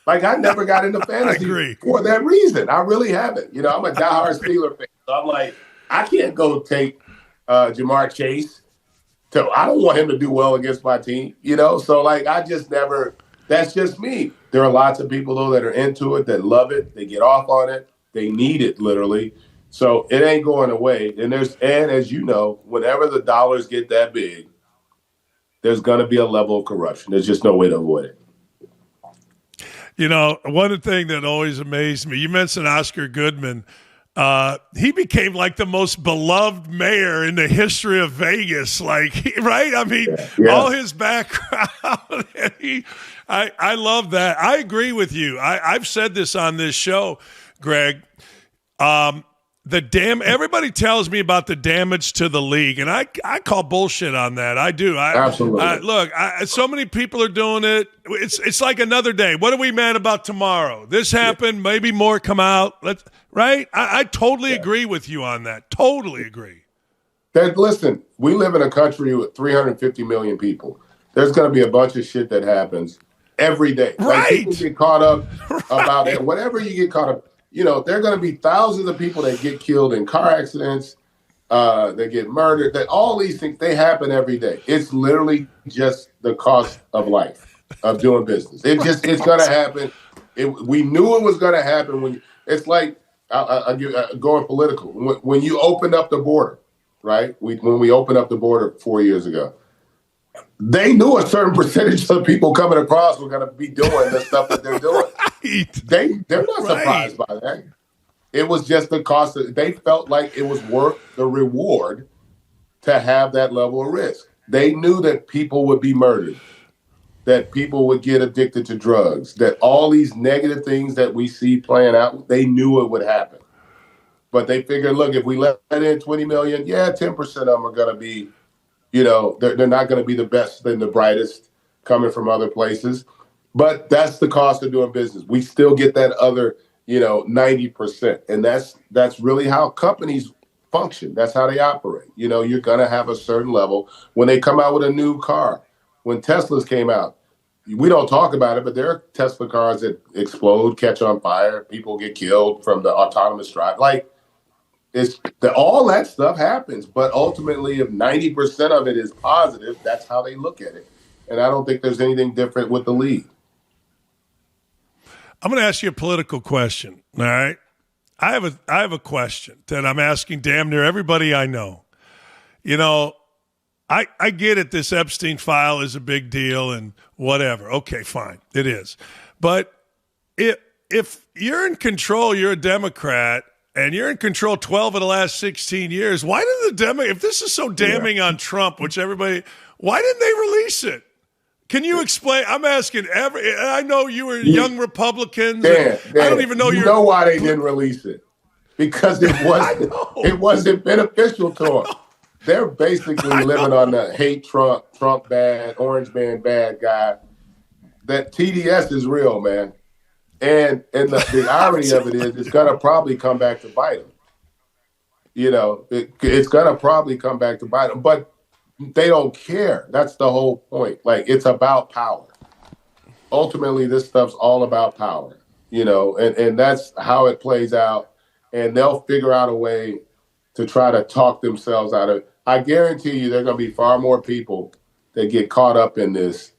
Like, I never got into fantasy for that reason. I really haven't. I'm a diehard Steelers fan. So I'm like, I can't go take Jamar Chase. I don't want him to do well against my team, So, like, I just never – that's just me. There are lots of people, though, that are into it, that love it. They get off on it. They need it, literally. So it ain't going away. And as you know, whenever the dollars get that big, there's going to be a level of corruption. There's just no way to avoid it. One thing that always amazed me, you mentioned Oscar Goodman. He became like the most beloved mayor in the history of Vegas. Like, right? I mean, all his background. I love that. I agree with you. I've said this on this show, Greg. Everybody tells me about the damage to the league, and I call bullshit on that. I do. Absolutely. Look, so many people are doing it. It's like another day. What are we mad about tomorrow? This happened. Maybe more come out. Right? I totally agree with you on that. Totally agree. Listen, we live in a country with 350 million people. There's going to be a bunch of shit that happens every day. Right. Like, people get caught up about it. Whatever you get caught up. There are going to be thousands of people that get killed in car accidents, that get murdered, that all these things, they happen every day. It's literally just the cost of life, of doing business. It's going to happen. We knew it was going to happen. It's like, going political. When you opened up the border, right? When we opened up the border 4 years ago, they knew a certain percentage of people coming across were going to be doing the stuff that they're doing. They're not surprised by that. It was just the cost. They felt like it was worth the reward to have that level of risk. They knew that people would be murdered, that people would get addicted to drugs, that all these negative things that we see playing out, they knew it would happen. But they figured, look, if we let in 20 million, 10% of them are going to be, they're not going to be the best and the brightest coming from other places. But that's the cost of doing business. We still get that other, 90%. And that's really how companies function. That's how they operate. You're going to have a certain level. When they come out with a new car, when Teslas came out, we don't talk about it, but there are Tesla cars that explode, catch on fire, people get killed from the autonomous drive. Like, all that stuff happens. But ultimately, if 90% of it is positive, that's how they look at it. And I don't think there's anything different with the league. I'm going to ask you a political question, all right? I have a question that I'm asking damn near everybody I know. I get it, this Epstein file is a big deal and whatever. Okay, fine, it is. But if you're in control, you're a Democrat, and you're in control 12 of the last 16 years, why did if this is so damning on Trump, why didn't they release it? Can you explain? I'm asking I know you were young Republicans. Dan, I don't even know you know why they didn't release it. Because it wasn't beneficial to them. They're basically living on the hate Trump bad, orange man bad guy. That TDS is real, man. And the irony of it is it's going to probably come back to bite them. It's going to probably come back to bite them. But they don't care. That's the whole point. Like, it's about power. Ultimately, this stuff's all about power, and that's how it plays out. And they'll figure out a way to try to talk themselves out of it. I guarantee you there are going to be far more people that get caught up in this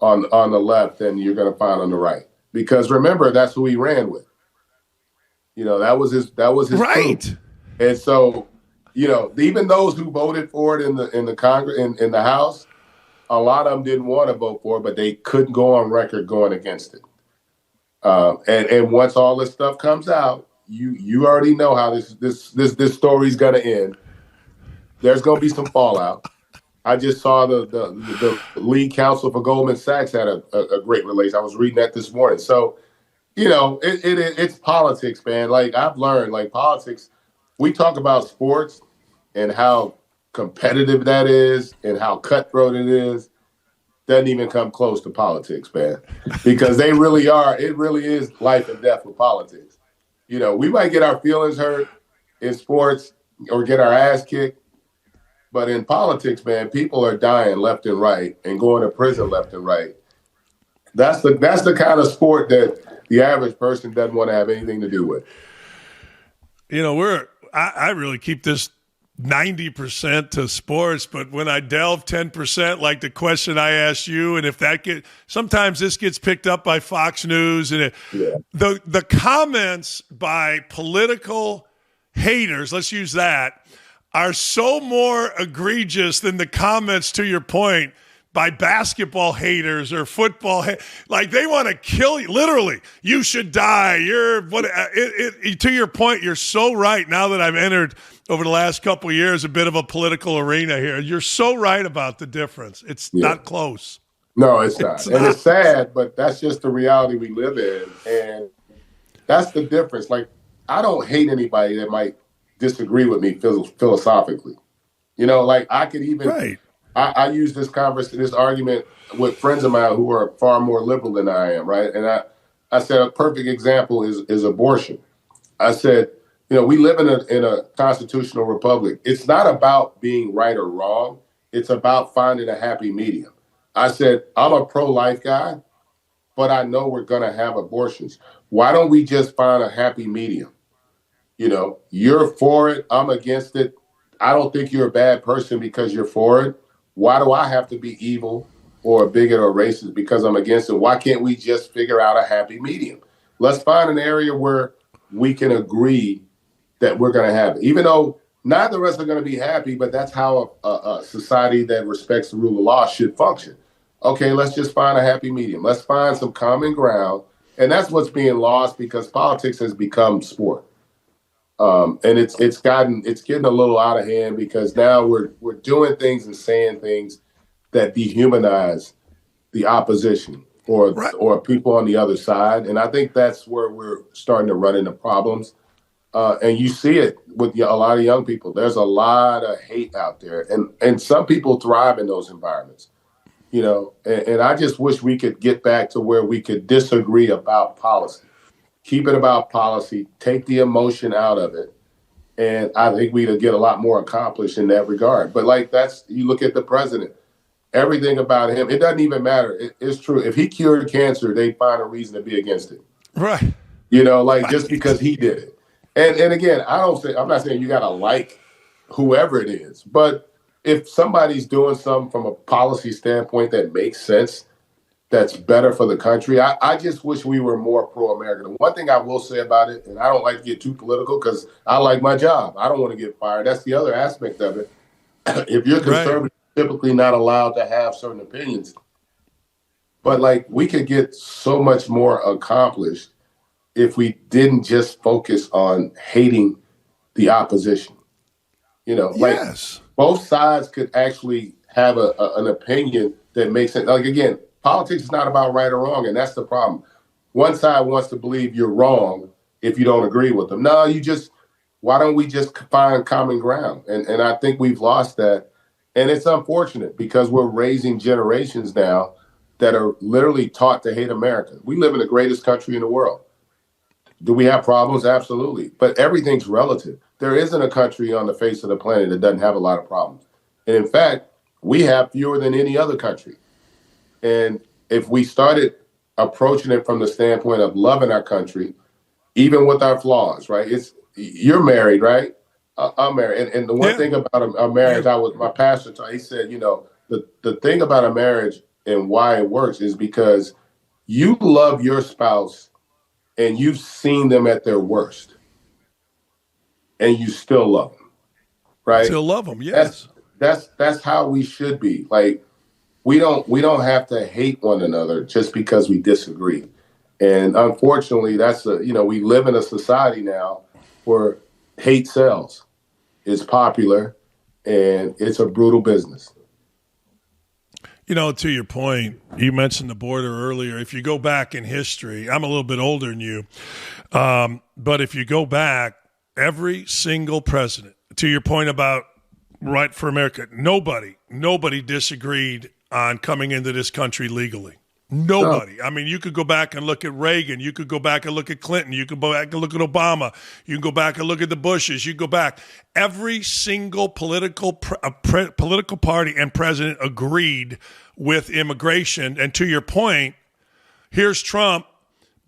on the left than you're going to find on the right. Because remember, that's who he ran with. That was his right. proof. And so, even those who voted for it in the Congress in the House, a lot of them didn't want to vote for it, but they couldn't go on record going against it. And once all this stuff comes out, you already know how this story's gonna end. There's gonna be some fallout. I just saw the lead counsel for Goldman Sachs had a great relation. I was reading that this morning. So, it's politics, man. Like I've learned, like politics, we talk about sports and how competitive that is and how cutthroat it is. Doesn't even come close to politics, man, because they really are. It really is life and death with politics. We might get our feelings hurt in sports or get our ass kicked, but in politics, man, people are dying left and right and going to prison left and right. That's the kind of sport that the average person doesn't want to have anything to do with. I really keep this 90% to sports, but when I delve 10%, like the question I asked you, and if sometimes this gets picked up by Fox News, and the comments by political haters, let's use that, are so more egregious than the comments, to your point, by basketball haters or football. Like they want to kill you. Literally, you should die. To your point, you're so right. Now that I've entered over the last couple of years a bit of a political arena here, you're so right about the difference. It's not close. No, it's not. And it's sad, but that's just the reality we live in. And that's the difference. Like, I don't hate anybody that might disagree with me philosophically. Like I could even... Right. I use this argument with friends of mine who are far more liberal than I am, right? And I said a perfect example is abortion. I said, we live in a constitutional republic. It's not about being right or wrong. It's about finding a happy medium. I said, I'm a pro-life guy, but I know we're going to have abortions. Why don't we just find a happy medium? You're for it. I'm against it. I don't think you're a bad person because you're for it. Why do I have to be evil or a bigot or racist because I'm against it? Why can't we just figure out a happy medium? Let's find an area where we can agree that we're going to have it. Even though neither of us are going to be happy, but that's how a society that respects the rule of law should function. Okay, let's just find a happy medium. Let's find some common ground. And that's what's being lost because politics has become sport. And it's getting a little out of hand because now we're doing things and saying things that dehumanize the opposition or people on the other side. And I think that's where we're starting to run into problems. And you see it with a lot of young people. There's a lot of hate out there, and some people thrive in those environments. And I just wish we could get back to where we could disagree about policy. Keep it about policy, take the emotion out of it. And I think we'd get a lot more accomplished in that regard. But you look at the president, everything about him, it doesn't even matter. It's true. If he cured cancer, they'd find a reason to be against it. Right. Just because he did it. And again, I'm not saying you got to like whoever it is, but if somebody's doing something from a policy standpoint that makes sense, that's better for the country. I just wish we were more pro-American. One thing I will say about it, and I don't like to get too political because I like my job. I don't want to get fired. That's the other aspect of it. If you're conservative, you're typically not allowed to have certain opinions. But we could get so much more accomplished if we didn't just focus on hating the opposition. Yes. Both sides could actually have an opinion that makes sense. Again, politics is not about right or wrong, and that's the problem. One side wants to believe you're wrong if you don't agree with them. No, why don't we just find common ground? And I think we've lost that. And it's unfortunate because we're raising generations now that are literally taught to hate America. We live in the greatest country in the world. Do we have problems? Absolutely. But everything's relative. There isn't a country on the face of the planet that doesn't have a lot of problems. And in fact, we have fewer than any other country. And if we started approaching it from the standpoint of loving our country, even with our flaws, right? You're married, right? I'm married. And the one thing about a marriage, my pastor, he said, the thing about a marriage and why it works is because you love your spouse and you've seen them at their worst. and you still love them, right? Still love them, yes. That's how we should be. Like, we don't have to hate one another just because we disagree. And unfortunately, we live in a society now where hate sells. It's popular, and it's a brutal business. To your point, you mentioned the border earlier. If you go back in history, I'm a little bit older than you, but if you go back, every single president, to your point about right for America, nobody disagreed on coming into this country legally. Nobody. I mean, you could go back and look at Reagan. You could go back and look at Clinton. You could go back and look at Obama. You can go back and look at the Bushes. You go back. Every single political party and president agreed with immigration. And to your point, here's Trump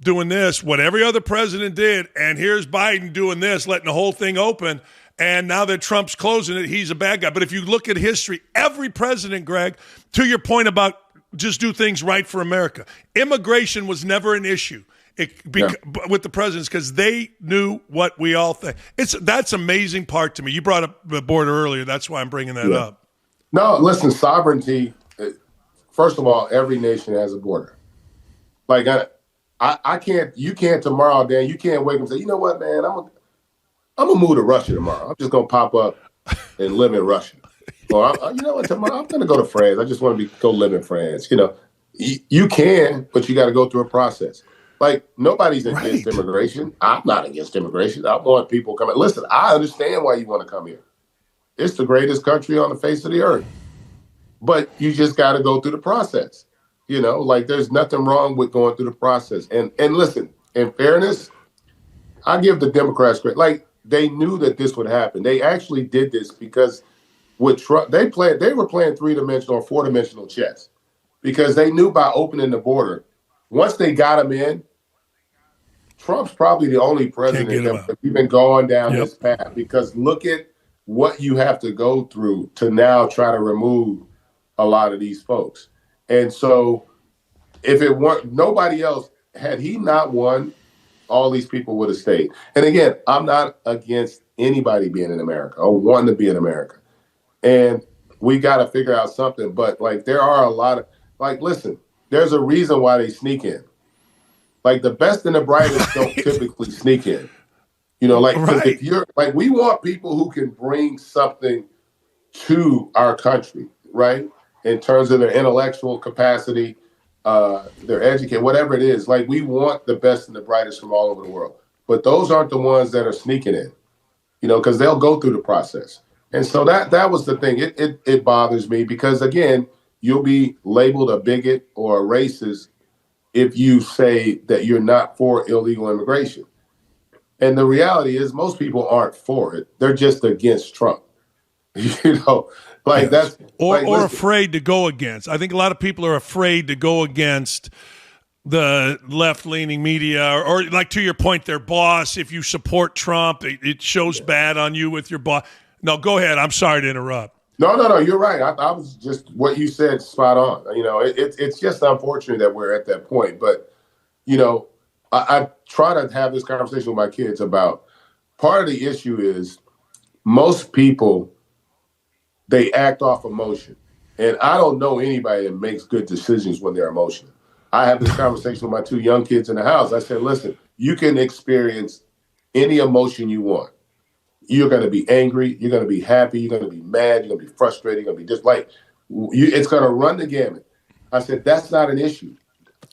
doing this, what every other president did, and here's Biden doing this, letting the whole thing open. And now that Trump's closing it, he's a bad guy. But if you look at history, every president, Greg, to your point about just do things right for America, immigration was never an issue with the presidents because they knew what we all think. That's amazing part to me. You brought up the border earlier. That's why I'm bringing that up. No, listen, sovereignty, first of all, every nation has a border. Like, you can't tomorrow, Dan, you can't wake up and say, you know what, man, I'm going to move to Russia tomorrow. I'm just going to pop up and live in Russia. Or, you know what, tomorrow I'm going to go to France. I just want to go live in France. You can, but you got to go through a process. Like, nobody's against immigration. I'm not against immigration. I want people coming. Listen, I understand why you want to come here. It's the greatest country on the face of the earth. But you just got to go through the process. There's nothing wrong with going through the process. And listen, in fairness, I give the Democrats credit. Like, they knew that this would happen. They actually did this because with Trump, they were playing 3-dimensional or 4-dimensional chess because they knew by opening the border, once they got him in, Trump's probably the only president that we've been going down this path because look at what you have to go through to now try to remove a lot of these folks. And so if it weren't nobody else, had he not won, all these people would have stayed. And again, I'm not against anybody being in America or wanting to be in America. And we got to figure out something. But, there are a lot of, listen, there's a reason why they sneak in. The best and the brightest don't typically sneak in. If you're, we want people who can bring something to our country, right? In terms of their intellectual capacity, their education, whatever it is. We want the best and the brightest from all over the world. But those aren't the ones that are sneaking in, because they'll go through the process. And so that was the thing. It bothers me because, again, you'll be labeled a bigot or a racist if you say that you're not for illegal immigration. And the reality is most people aren't for it. They're just against Trump. That's or afraid to go against. I think a lot of people are afraid to go against the left-leaning media or to your point, their boss. If you support Trump, it shows bad on you with your boss. No, go ahead. I'm sorry to interrupt. No, you're right. I was just what you said spot on. It's just unfortunate that we're at that point. But, I try to have this conversation with my kids about part of the issue is most people, they act off emotion. And I don't know anybody that makes good decisions when they're emotional. I have this conversation with my 2 young kids in the house. I said, listen, you can experience any emotion you want. You're going to be angry. You're going to be happy. You're going to be mad. You're going to be frustrated. You're going to be it's going to run the gamut. I said, that's not an issue.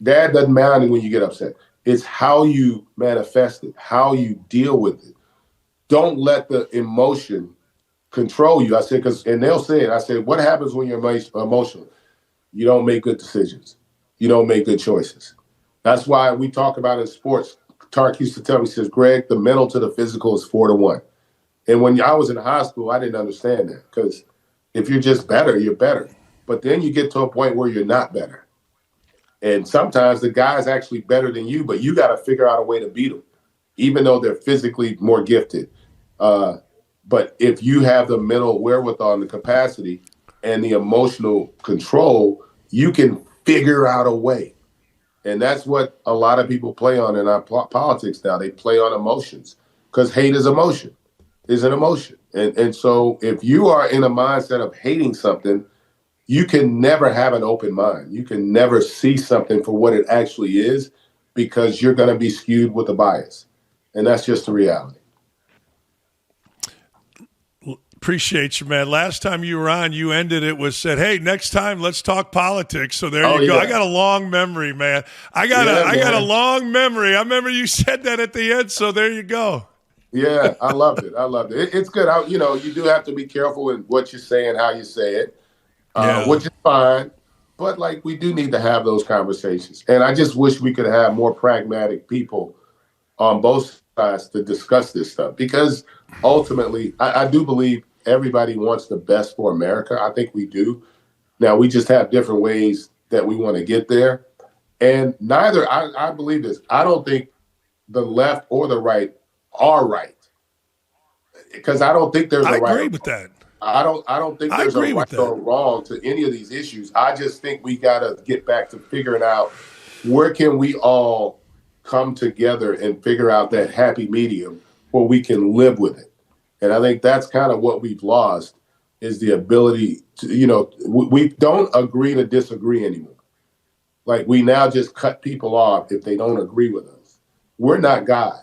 Dad doesn't mind when you get upset. It's how you manifest it, how you deal with it. Don't let the emotion control you. I said, and they'll say it. I said, what happens when you're emotional? You don't make good decisions. You don't make good choices. That's why we talk about in sports. Tark used to tell me, he says, Greg, the mental to the physical is 4-to-1. And when I was in high school, I didn't understand that because if you're just better, you're better. But then you get to a point where you're not better. And sometimes the guy's actually better than you, but you got to figure out a way to beat them, even though they're physically more gifted. But if you have the mental wherewithal and the capacity and the emotional control, you can figure out a way. And that's what a lot of people play on in our politics now. They play on emotions because hate is emotion. is an emotion. And so if you are in a mindset of hating something, you can never have an open mind. You can never see something for what it actually is because you're going to be skewed with a bias. And that's just the reality. Appreciate you, man. Last time you were on, you ended it with said, "Hey, next time let's talk politics." So there you go. Yeah. I got a long memory, man. I got a long memory. I remember you said that at the end. So there you go. Yeah, I loved it. It's good. You do have to be careful in what you say and how you say it, which is fine. But we do need to have those conversations. And I just wish we could have more pragmatic people on both sides to discuss this stuff, because ultimately, I do believe everybody wants the best for America. I think we do. Now, we just have different ways that we want to get there. And I believe this. I don't think the left or the right are right, because I don't think there's a right. I agree with that. I don't think there's a right or wrong to any of these issues. I just think we got to get back to figuring out where can we all come together and figure out that happy medium where we can live with it. And I think that's kind of what we've lost, is the ability to, we don't agree to disagree anymore. We now just cut people off if they don't agree with us. We're not God.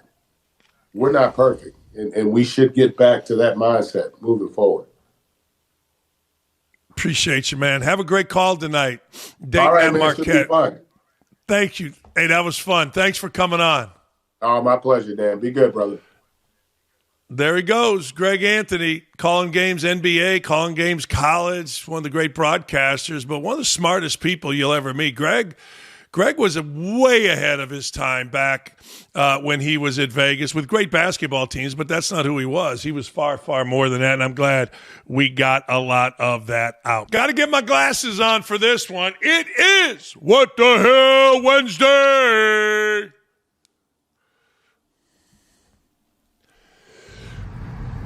We're not perfect. And we should get back to that mindset moving forward. Appreciate you, man. Have a great call tonight. Dayton All right, and man. Marquette. Should be fun. Thank you. Hey, that was fun. Thanks for coming on. Oh, my pleasure, Dan. Be good, brother. There he goes, Greg Anthony, calling games NBA, calling games college, one of the great broadcasters, but one of the smartest people you'll ever meet. Greg was way ahead of his time back when he was at Vegas with great basketball teams, but that's not who he was. He was far, far more than that, and I'm glad we got a lot of that out. Got to get my glasses on for this one. It is What the Hell Wednesday.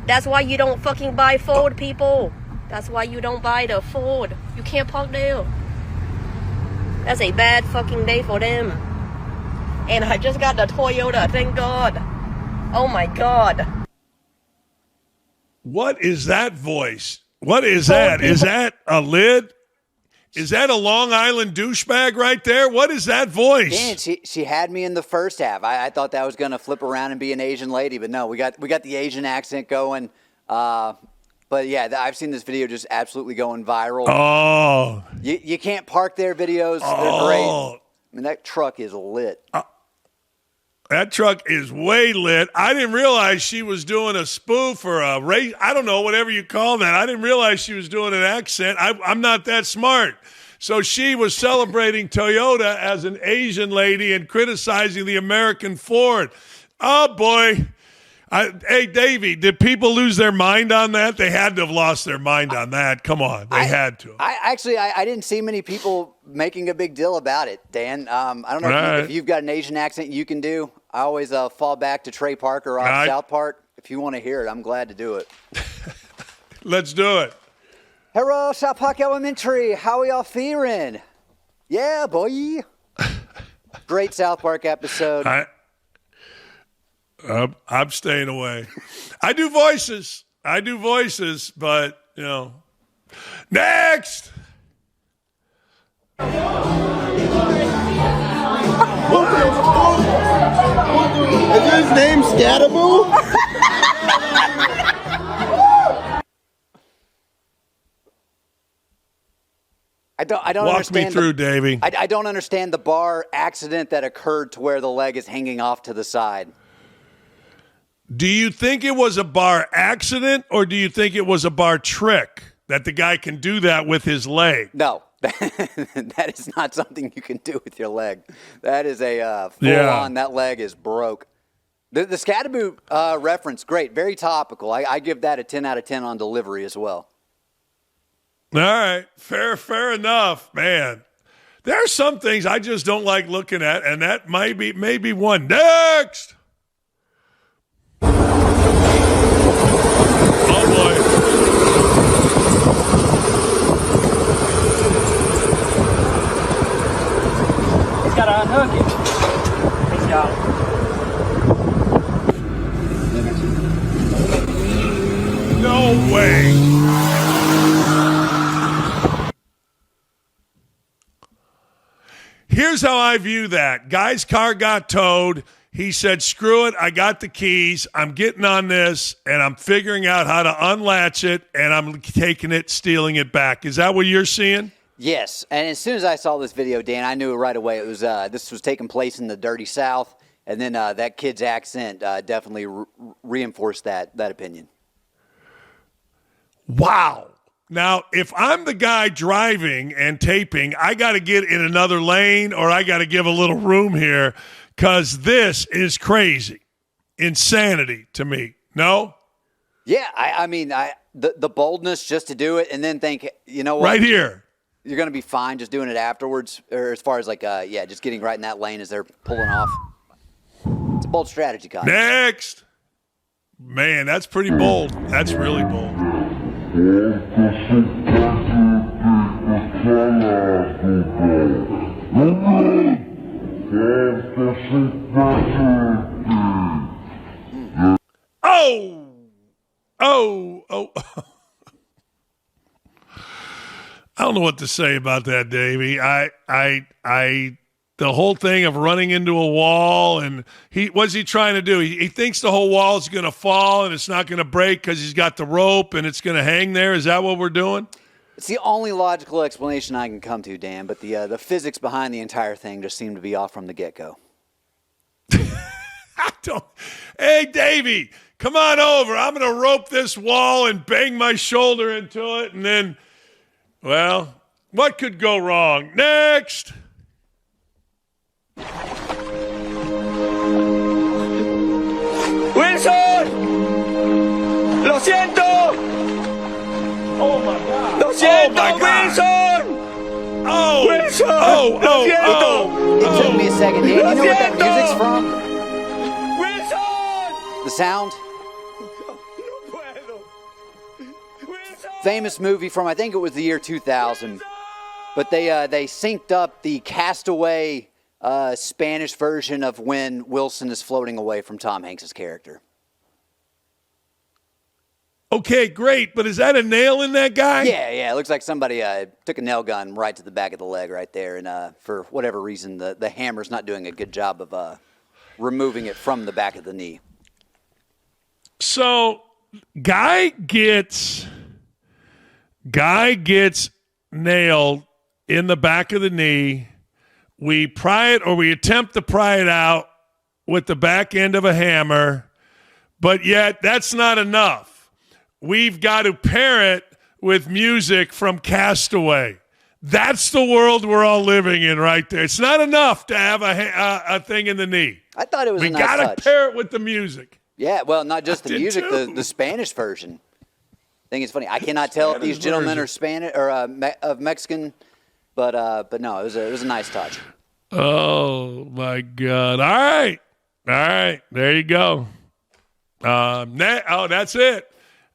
That's why you don't fucking buy Ford, people. That's why you don't buy the Ford. You can't park there. That's a bad fucking day for them. And I just got the Toyota, thank God. Oh my God. What is that voice? What is that? Is that a lid? Is that a Long Island douchebag right there? What is that voice? Dan, she had me in the first half. I thought that was going to flip around and be an Asian lady, but no, we got the Asian accent going. But yeah, I've seen this video just absolutely going viral. Oh. You can't park there videos. They're great. I mean, that truck is lit. That truck is way lit. I didn't realize she was doing a spoof or a race. I don't know, whatever you call that. I didn't realize she was doing an accent. I'm not that smart. So she was celebrating Toyota as an Asian lady and criticizing the American Ford. Oh, boy. Hey, Davey, did people lose their mind on that? They had to have lost their mind on that. Come on. They had to. I didn't see many people making a big deal about it, Dan. I don't know if you've got an Asian accent you can do. I always fall back to Trey Parker off South Park. If you want to hear it, I'm glad to do it. Let's do it. Hello, South Park Elementary. How are y'all feeling? Yeah, boy. Great South Park episode. I'm staying away. I do voices, but, Next! Is his name Scatterboo? I don't Walk understand. Me through, Davey. I don't understand the bar accident that occurred to where the leg is hanging off to the side. Do you think it was a bar accident, or do you think it was a bar trick that the guy can do that with his leg? No, that is not something you can do with your leg. That is a full-on, that leg is broke. The Scatterboo reference, great, very topical. I give that a 10 out of 10 on delivery as well. All right, fair enough, man. There are some things I just don't like looking at, and that might be one. Next! Oh, boy. He's got to unhook it. He's got it. No way. Here's how I view that. Guy's car got towed. He said, screw it, I got the keys. I'm getting on this, and I'm figuring out how to unlatch it, and I'm taking it, stealing it back. Is that what you're seeing? Yes, and as soon as I saw this video, Dan, I knew right away it was this was taking place in the dirty South, and then that kid's accent definitely reinforced that opinion. Wow. Now, if I'm the guy driving and taping, I got to get in another lane or I got to give a little room here because this is crazy. Insanity to me. No? Yeah, I mean, the boldness just to do it and then think, you know what? Right here. You're going to be fine just doing it afterwards, or as far as like, just getting right in that lane as they're pulling off. It's a bold strategy, Kyle. Next. Man, that's pretty bold. That's really bold. Oh. I don't know what to say about that, Davey. The whole thing of running into a wall, and what's he trying to do? He thinks the whole wall is going to fall and it's not going to break because he's got the rope and it's going to hang there. Is that what we're doing? It's the only logical explanation I can come to, Dan, but the physics behind the entire thing just seem to be off from the get-go. Hey, Davey, come on over. I'm going to rope this wall and bang my shoulder into it, and then, well, what could go wrong? Next. ¡Wilson! ¡Lo siento! Oh, my God. ¡Lo siento, Wilson! Oh! Wilson! Oh! It took me a second, Dan. You know what that music's from? Wilson! The sound? Famous movie from, I think it was the year 2000. But they synced up the Castaway Spanish version of when Wilson is floating away from Tom Hanks' character. Okay, great, but is that a nail in that guy? Yeah, it looks like somebody took a nail gun right to the back of the leg right there, and for whatever reason, the hammer's not doing a good job of removing it from the back of the knee. So, guy gets nailed in the back of the knee. We pry it, or we attempt to pry it out with the back end of a hammer, but yet that's not enough. We've got to pair it with music from Castaway. That's the world we're all living in right there. It's not enough to have a thing in the knee. I thought it was a nice touch. We got to pair it with the music. Yeah, well, not just the music, the Spanish version. I think it's funny. I cannot tell if these gentlemen are Spanish or of Mexican, but no, it was a nice touch. Oh my God! All right, there you go. That's it.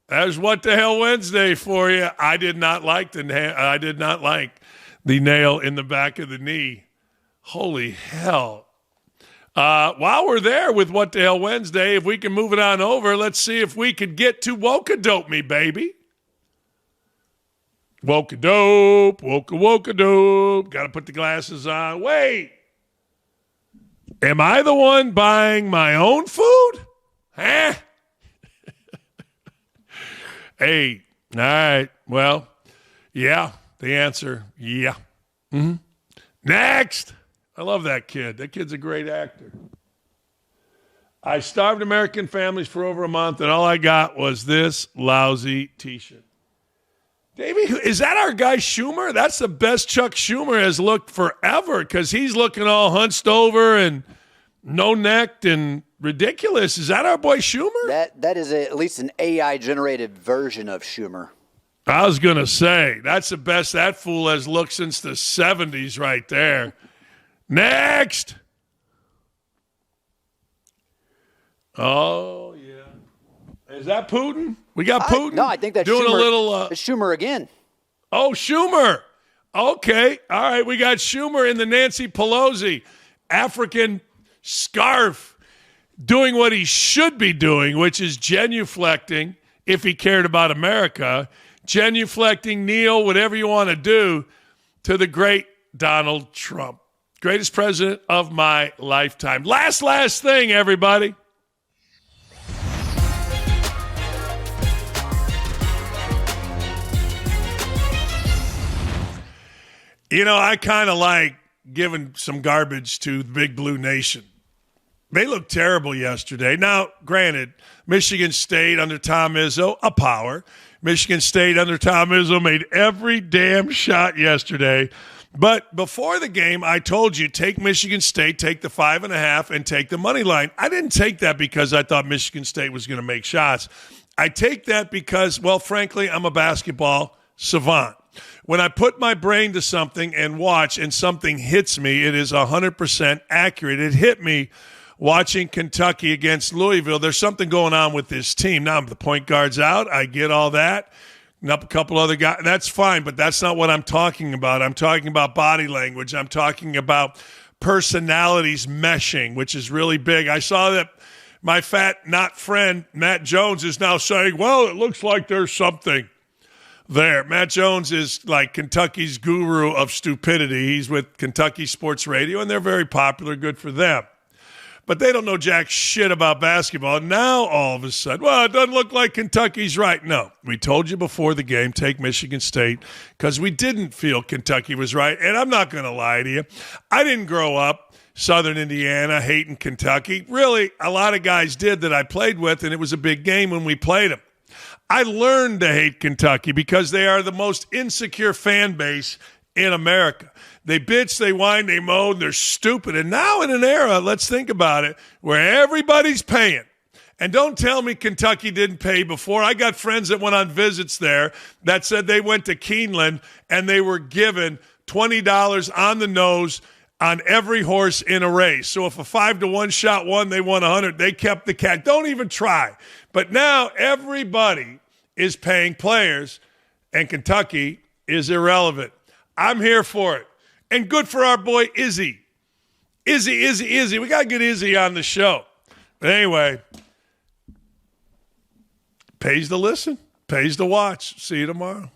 That's What the Hell Wednesday for you. I did not like the nail in the back of the knee. Holy hell! While we're there with What the Hell Wednesday, if we can move it on over, let's see if we could get to Woka-Dope Me, baby. Woka-Dope, Woka-Dope. Got to put the glasses on. Wait. Am I the one buying my own food? Huh? Hey, all right. Well, yeah, the answer, yeah. Mm-hmm. Next. I love that kid. That kid's a great actor. I starved American families for over a month, and all I got was this lousy T-shirt. Davey, is that our guy Schumer? That's the best Chuck Schumer has looked forever because he's looking all hunched over and no-necked and ridiculous. Is that our boy Schumer? That is at least an AI-generated version of Schumer. I was going to say, that's the best that fool has looked since the 70s right there. Next. Oh, yeah. Is that Putin? We got Putin? No, I think that's doing Schumer. A little. It's Schumer again. Oh, Schumer. Okay. All right. We got Schumer in the Nancy Pelosi African scarf doing what he should be doing, which is genuflecting if he cared about America. Genuflecting, kneel, whatever you want to do, to the great Donald Trump. Greatest president of my lifetime. Last thing, everybody. You know, I kind of like giving some garbage to the Big Blue Nation. They looked terrible yesterday. Now, granted, Michigan State under Tom Izzo, a power. Michigan State under Tom Izzo made every damn shot yesterday. But before the game, I told you, take Michigan State, take the 5.5, and take the money line. I didn't take that because I thought Michigan State was going to make shots. I take that because, well, frankly, I'm a basketball savant. When I put my brain to something and watch and something hits me, it is 100% accurate. It hit me watching Kentucky against Louisville. There's something going on with this team. Now, the point guard's out. I get all that. A couple other guys. That's fine, but that's not what I'm talking about. I'm talking about body language. I'm talking about personalities meshing, which is really big. I saw that my not friend, Matt Jones, is now saying, well, it looks like there's something there. Matt Jones is like Kentucky's guru of stupidity. He's with Kentucky Sports Radio, and they're very popular. Good for them. But they don't know jack shit about basketball. Now, all of a sudden, well, it doesn't look like Kentucky's right. No, we told you before the game, take Michigan State, because we didn't feel Kentucky was right. And I'm not going to lie to you. I didn't grow up Southern Indiana hating Kentucky. Really, a lot of guys did that I played with, and it was a big game when we played them. I learned to hate Kentucky because they are the most insecure fan base in America. They bitch, they whine, they moan, they're stupid. And now in an era, let's think about it, where everybody's paying. And don't tell me Kentucky didn't pay before. I got friends that went on visits there that said they went to Keeneland and they were given $20 on the nose on every horse in a race. So if a 5-1 shot won, they won 100. They kept the cat. Don't even try. But now everybody is paying players, and Kentucky is irrelevant. I'm here for it. And good for our boy Izzy. Izzy. We got to get Izzy on the show. But anyway, pays to listen, pays to watch. See you tomorrow.